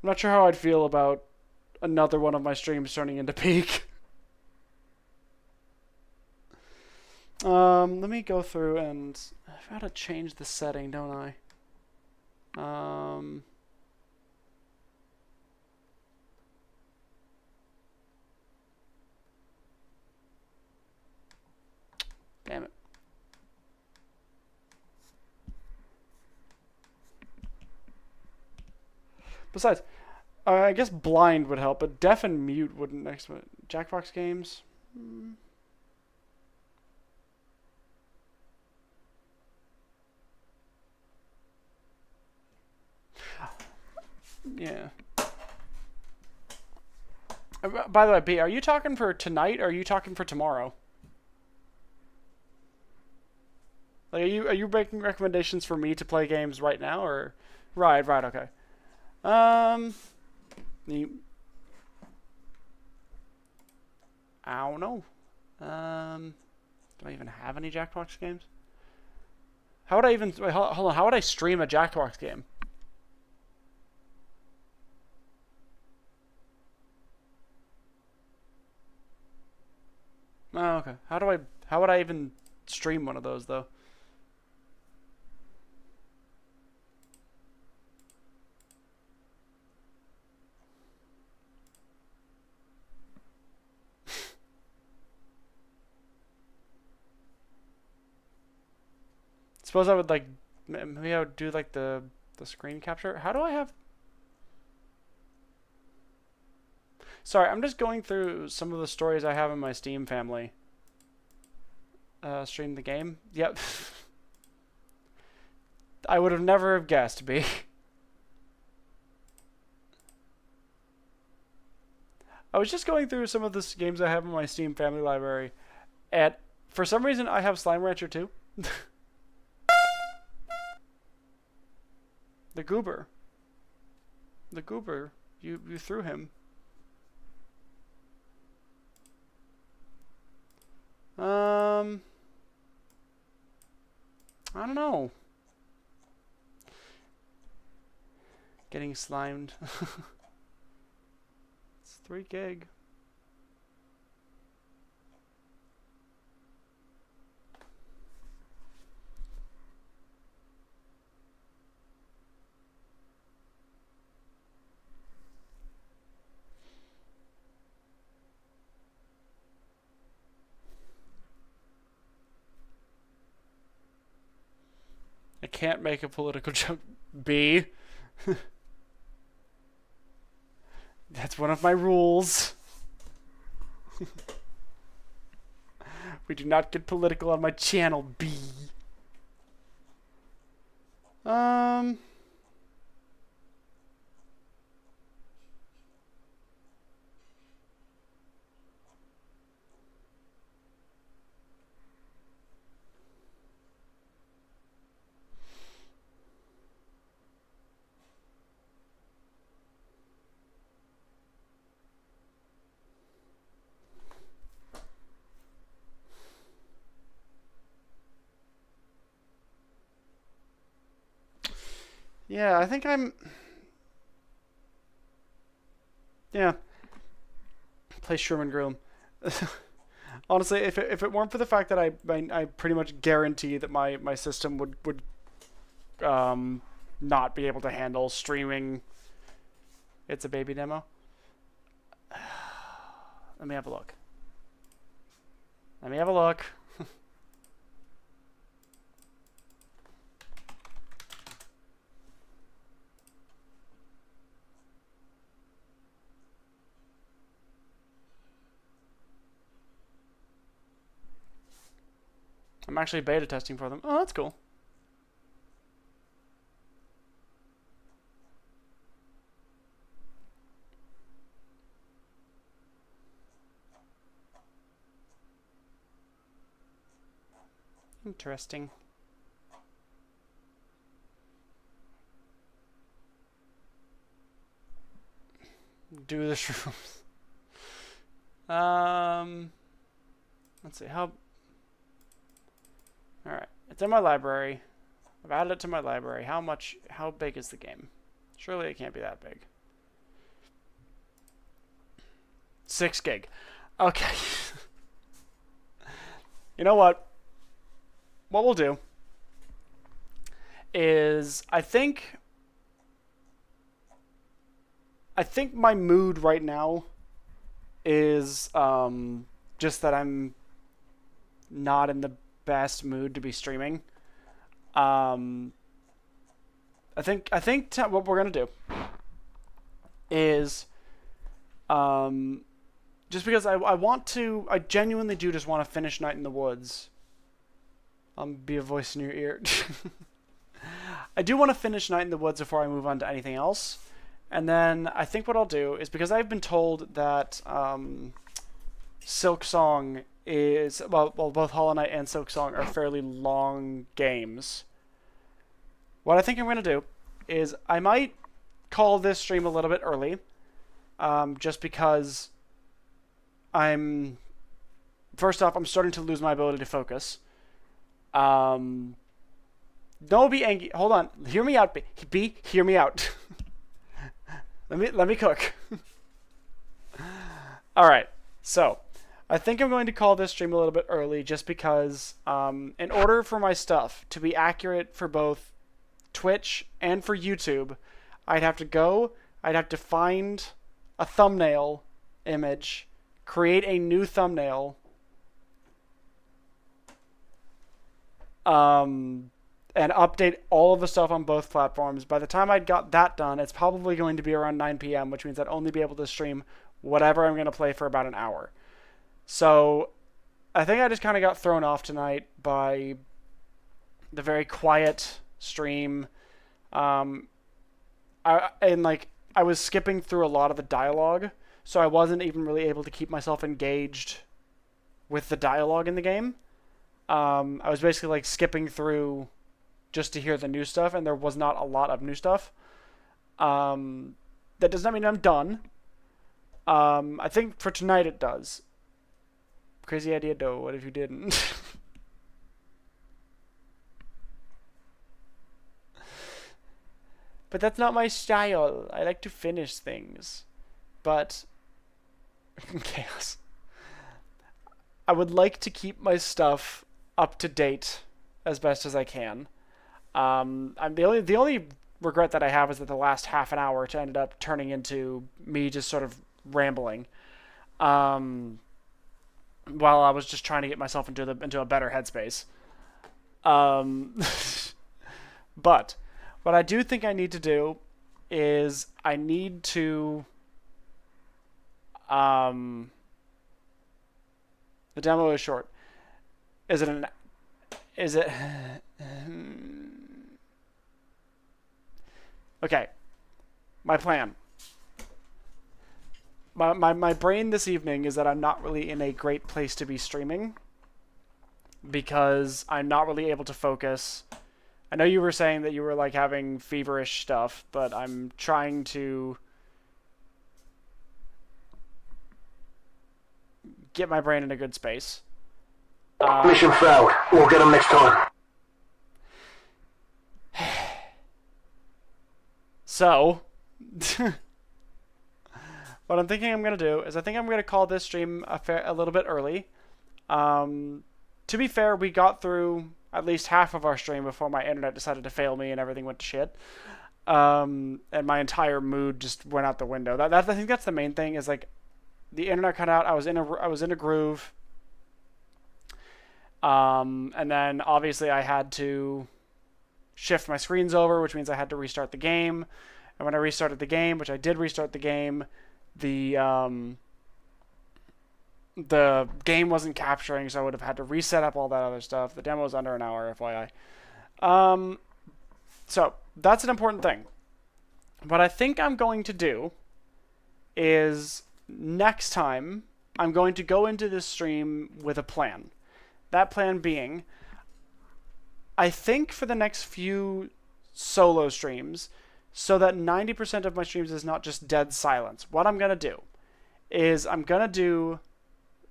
I'm not sure how I'd feel about another one of my streams turning into Peak. Let me go through and I've got to change the setting, don't I? Damn it. Besides, I guess blind would help, but deaf and mute wouldn't. Next one, Jackbox games. Yeah. By the way, B, are you talking for tonight or are you talking for tomorrow? Like, are you making recommendations for me to play games right now, or right, okay. I don't know. Do I even have any Jackbox games? How would I even wait, hold on? How would I stream a Jackbox game? Oh, okay. How would I even stream one of those though? Suppose I would like maybe I would do like the screen capture. How do I have? Sorry, I'm just going through some of the stories I have in my Steam family. Stream the game. Yep. I would have never have guessed, B. I was just going through some of the games I have in my Steam family library, and for some reason I have Slime Rancher 2. The goober. The goober. You threw him. I don't know. Getting slimed. It's 3 gig. I can't make a political joke. B. That's one of my rules. We do not get political on my channel, B. Yeah, I think I'm... Yeah. Play Sherman Grill. Honestly, if it weren't for the fact that I pretty much guarantee that my system would not be able to handle streaming. It's a baby demo. Let me have a look. Let me have a look. I'm actually beta testing for them. Oh, that's cool. Interesting. Do the shrooms. Let's see how. All right, it's in my library. I've added it to my library. How big is the game? Surely it can't be that big. 6 gig. Okay. You know what? What we'll do is I think my mood right now is just that I'm not in the best mood to be streaming. I think what we're gonna do is just because I genuinely do just want to finish Night in the Woods. Be a voice in your ear. I do want to finish Night in the Woods before I move on to anything else. And then I think what I'll do is, because I've been told that Silk Song is, well, both Hollow Knight and Silk Song are fairly long games. What I think I'm going to do is I might call this stream a little bit early, just because first off, I'm starting to lose my ability to focus. Don't be angry. Hold on. Hear me out, B. Hear me out. Let me cook. All right. So, I think I'm going to call this stream a little bit early just because in order for my stuff to be accurate for both Twitch and for YouTube, I'd have to find a thumbnail image, create a new thumbnail, and update all of the stuff on both platforms. By the time I'd got that done, it's probably going to be around 9 p.m., which means I'd only be able to stream whatever I'm going to play for about an hour. So I think I just kind of got thrown off tonight by the very quiet stream. I was skipping through a lot of the dialogue, so I wasn't even really able to keep myself engaged with the dialogue in the game. I was basically like skipping through just to hear the new stuff, and there was not a lot of new stuff. That does not mean I'm done. I think for tonight it does. Crazy idea, though. What if you didn't? But that's not my style. I like to finish things. But chaos. I would like to keep my stuff up to date as best as I can. I'm the only regret that I have is that the last half an hour ended up turning into me just sort of rambling, while I was just trying to get myself into a better headspace. Um, but what I do think I need to do is I need to the demo is short. Is it an is it Okay, my plan. My brain this evening is that I'm not really in a great place to be streaming because I'm not really able to focus. I know you were saying that you were like having feverish stuff, but I'm trying to get my brain in a good space. Mission failed. We'll get them next time. So, what I'm thinking I'm going to do is I think I'm going to call this stream a little bit early. To be fair, we got through at least half of our stream before my internet decided to fail me and everything went to shit. And my entire mood just went out the window. I think that's the main thing is like the internet cut out. I was in a groove. And then obviously I had to shift my screens over, which means I had to restart the game. And when I restarted the game, which I did restart the game, the game wasn't capturing, so I would have had to reset up all that other stuff. The demo is under an hour, FYI. So that's an important thing. What I think I'm going to do is next time I'm going to go into this stream with a plan. That plan being, I think for the next few solo streams, so that 90% of my streams is not just dead silence, what I'm going to do is I'm going to do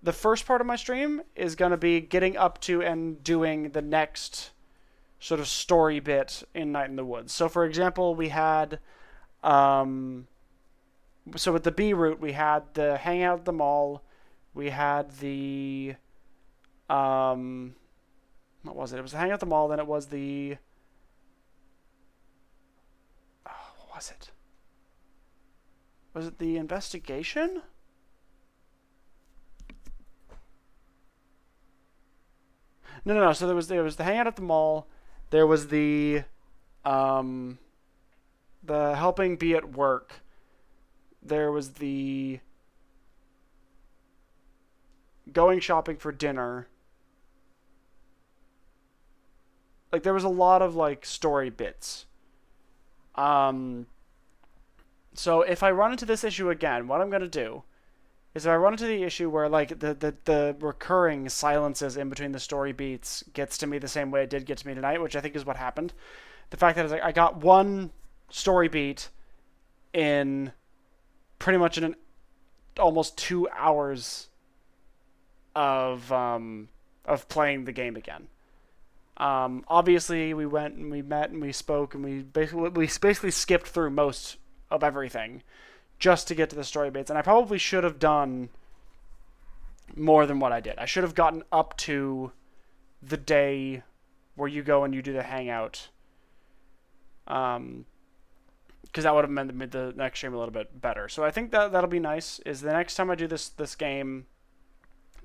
the first part of my stream is going to be getting up to and doing the next sort of story bit in Night in the Woods. So for example, we had, so with the B route, we had the hangout at the mall, we had the, what was it? It was the hangout at the mall, then it was the, what was it? Was it the investigation? No. So there was the hangout at the mall. There was the helping be at work. There was the going shopping for dinner. Like there was a lot of like story bits. So if I run into this issue again, what I'm gonna do is if I run into the issue where like the recurring silences in between the story beats gets to me the same way it did get to me tonight, which I think is what happened. The fact that is like I got one story beat in pretty much in almost 2 hours of playing the game again. Obviously we went and we met and we spoke and we basically skipped through most of everything just to get to the story bits, and I probably should have done more than what I did. I should have gotten up to the day where you go and you do the hangout, because that would have made the next stream a little bit better. So I think that'll be nice. Is the next time I do this game,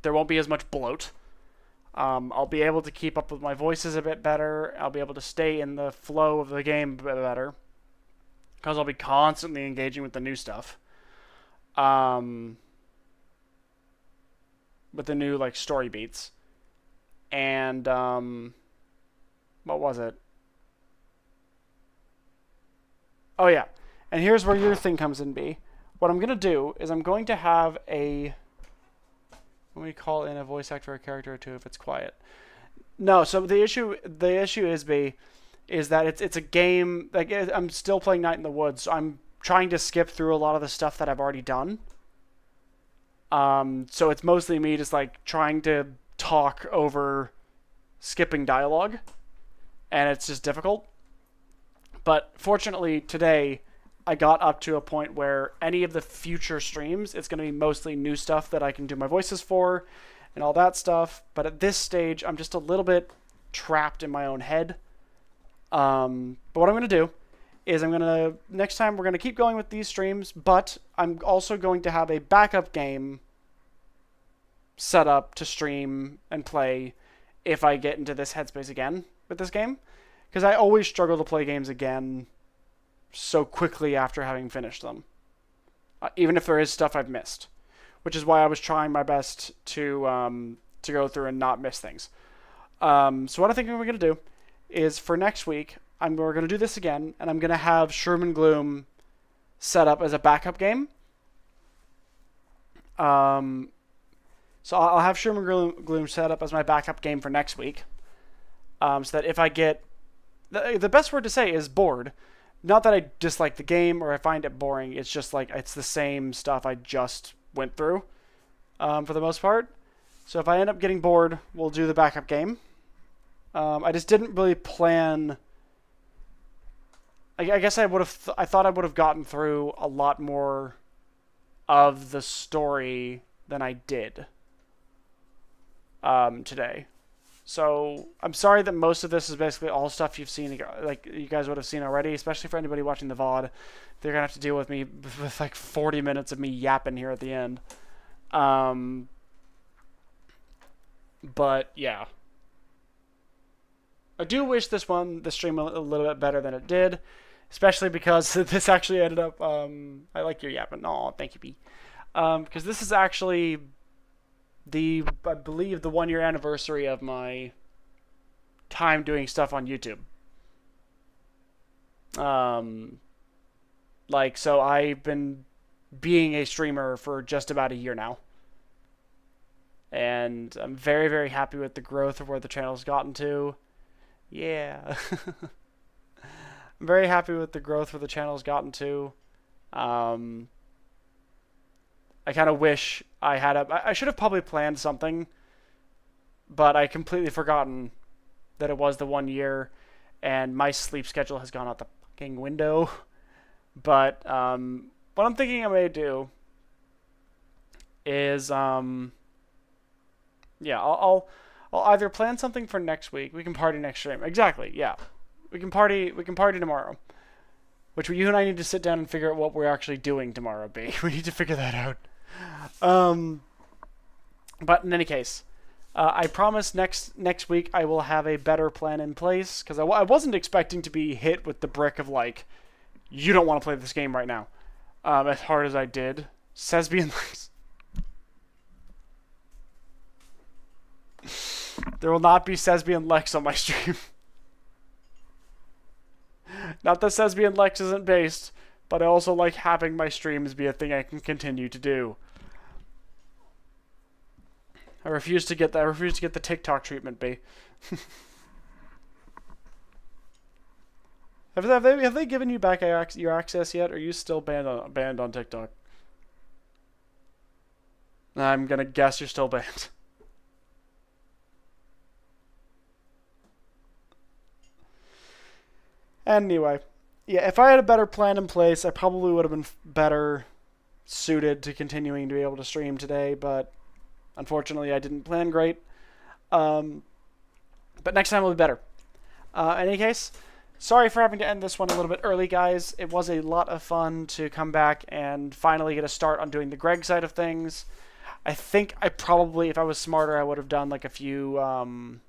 there won't be as much bloat. I'll be able to keep up with my voices a bit better. I'll be able to stay in the flow of the game a bit better, because I'll be constantly engaging with the new stuff. With the new, like, story beats. And, what was it? Oh, yeah. And here's where your thing comes in, B. What I'm going to do is I'm going to have a... Let me call in a voice actor or a character or two if it's quiet. No, so the issue is, B, is that it's a game, like I'm still playing Night in the Woods, so I'm trying to skip through a lot of the stuff that I've already done. So it's mostly me just like trying to talk over skipping dialogue, and it's just difficult. But fortunately, today, I got up to a point where any of the future streams, it's going to be mostly new stuff that I can do my voices for and all that stuff. But at this stage, I'm just a little bit trapped in my own head. But what I'm going to do is next time we're going to keep going with these streams, but I'm also going to have a backup game set up to stream and play if I get into this headspace again with this game. Because I always struggle to play games again so quickly after having finished them. Even if there is stuff I've missed. Which is why I was trying my best to go through and not miss things. So what I think we're going to do is for next week, we're going to do this again, and I'm going to have Sherman Gloom set up as a backup game. So I'll have Sherman Gloom set up as my backup game for next week. So that if I get... The best word to say is bored. Not that I dislike the game or I find it boring. It's just like it's the same stuff I just went through for the most part. So if I end up getting bored, we'll do the backup game. I just didn't really plan... I guess I thought I would have gotten through a lot more of the story than I did today. So I'm sorry that most of this is basically all stuff you've seen, like you guys would have seen already, especially for anybody watching the VOD. They're gonna have to deal with me with like 40 minutes of me yapping here at the end. But yeah, I do wish this stream a little bit better than it did, especially because this actually ended up. I like your yapping. Aw, thank you, B. Because this is actually I believe the 1 year anniversary of my time doing stuff on YouTube. So I've been being a streamer for just about a year now. And I'm very, very happy with the growth of where the channel's gotten to. Yeah. I'm very happy with the growth where the channel's gotten to. I kind of wish I had I should have probably planned something, but I completely forgotten that it was the 1 year, and my sleep schedule has gone out the fucking window. But what I'm thinking I may do is I'll either plan something for next week. We can party next stream. Exactly. Yeah, we can party tomorrow. Which you and I need to sit down and figure out what we're actually doing tomorrow, B. We need to figure that out. But in any case, I promise next week I will have a better plan in place, because I wasn't expecting to be hit with the brick of like, you don't want to play this game right now, as hard as I did. Sesbian Lex. There will not be Sesbian Lex on my stream. Not that Sesbian Lex isn't based, but I also like having my streams be a thing I can continue to do. I refuse to get the TikTok treatment, B. Have they given you back your access yet? Or are you still banned on TikTok? I'm gonna guess you're still banned. Anyway, yeah, if I had a better plan in place, I probably would have been better suited to continuing to be able to stream today, but unfortunately I didn't plan great. But next time will be better. In any case, sorry for having to end this one a little bit early, guys. It was a lot of fun to come back and finally get a start on doing the Gregg side of things. I think I probably, if I was smarter, I would have done like a few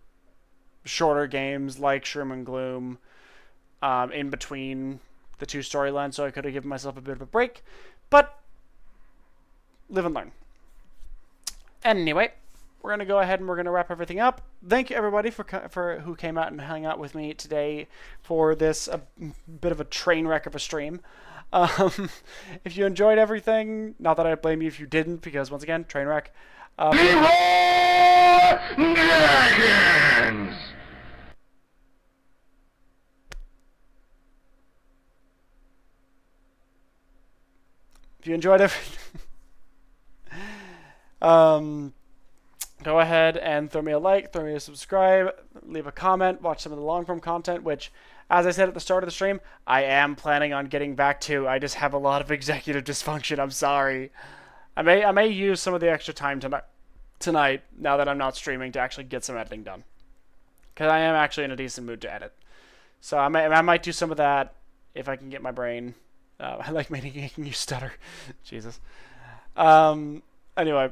shorter games like Sherman Gloom in between the two storylines, so I could have given myself a bit of a break. But live and learn. Anyway, we're going to go ahead and we're going to wrap everything up. Thank you, everybody, for who came out and hung out with me today for this bit of a train wreck of a stream. If you enjoyed everything, not that I blame you if you didn't, because once again, train wreck. Dragons! If you enjoyed everything, go ahead and throw me a like, throw me a subscribe, leave a comment, watch some of the long-form content, which, as I said at the start of the stream, I am planning on getting back to. I just have a lot of executive dysfunction. I'm sorry. I may use some of the extra time tonight, now that I'm not streaming, to actually get some editing done. Because I am actually in a decent mood to edit. So I might do some of that if I can get my brain. I like making you stutter. Jesus. Anyway,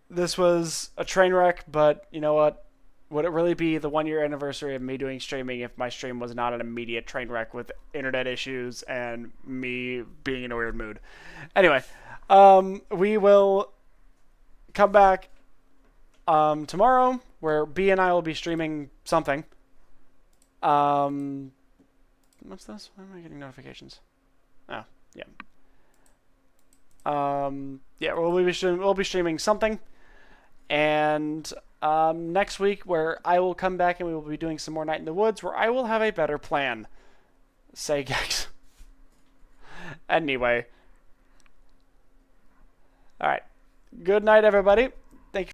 this was a train wreck, but you know what? Would it really be the 1 year anniversary of me doing streaming if my stream was not an immediate train wreck with internet issues and me being in a weird mood? Anyway, we will come back tomorrow, where B and I will be streaming something. What's this? Why am I getting notifications? Oh, yeah. Yeah, we'll be streaming something, and next week, where I will come back and we will be doing some more Night in the Woods, where I will have a better plan. Say, guys. Anyway. Alright. Good night, everybody.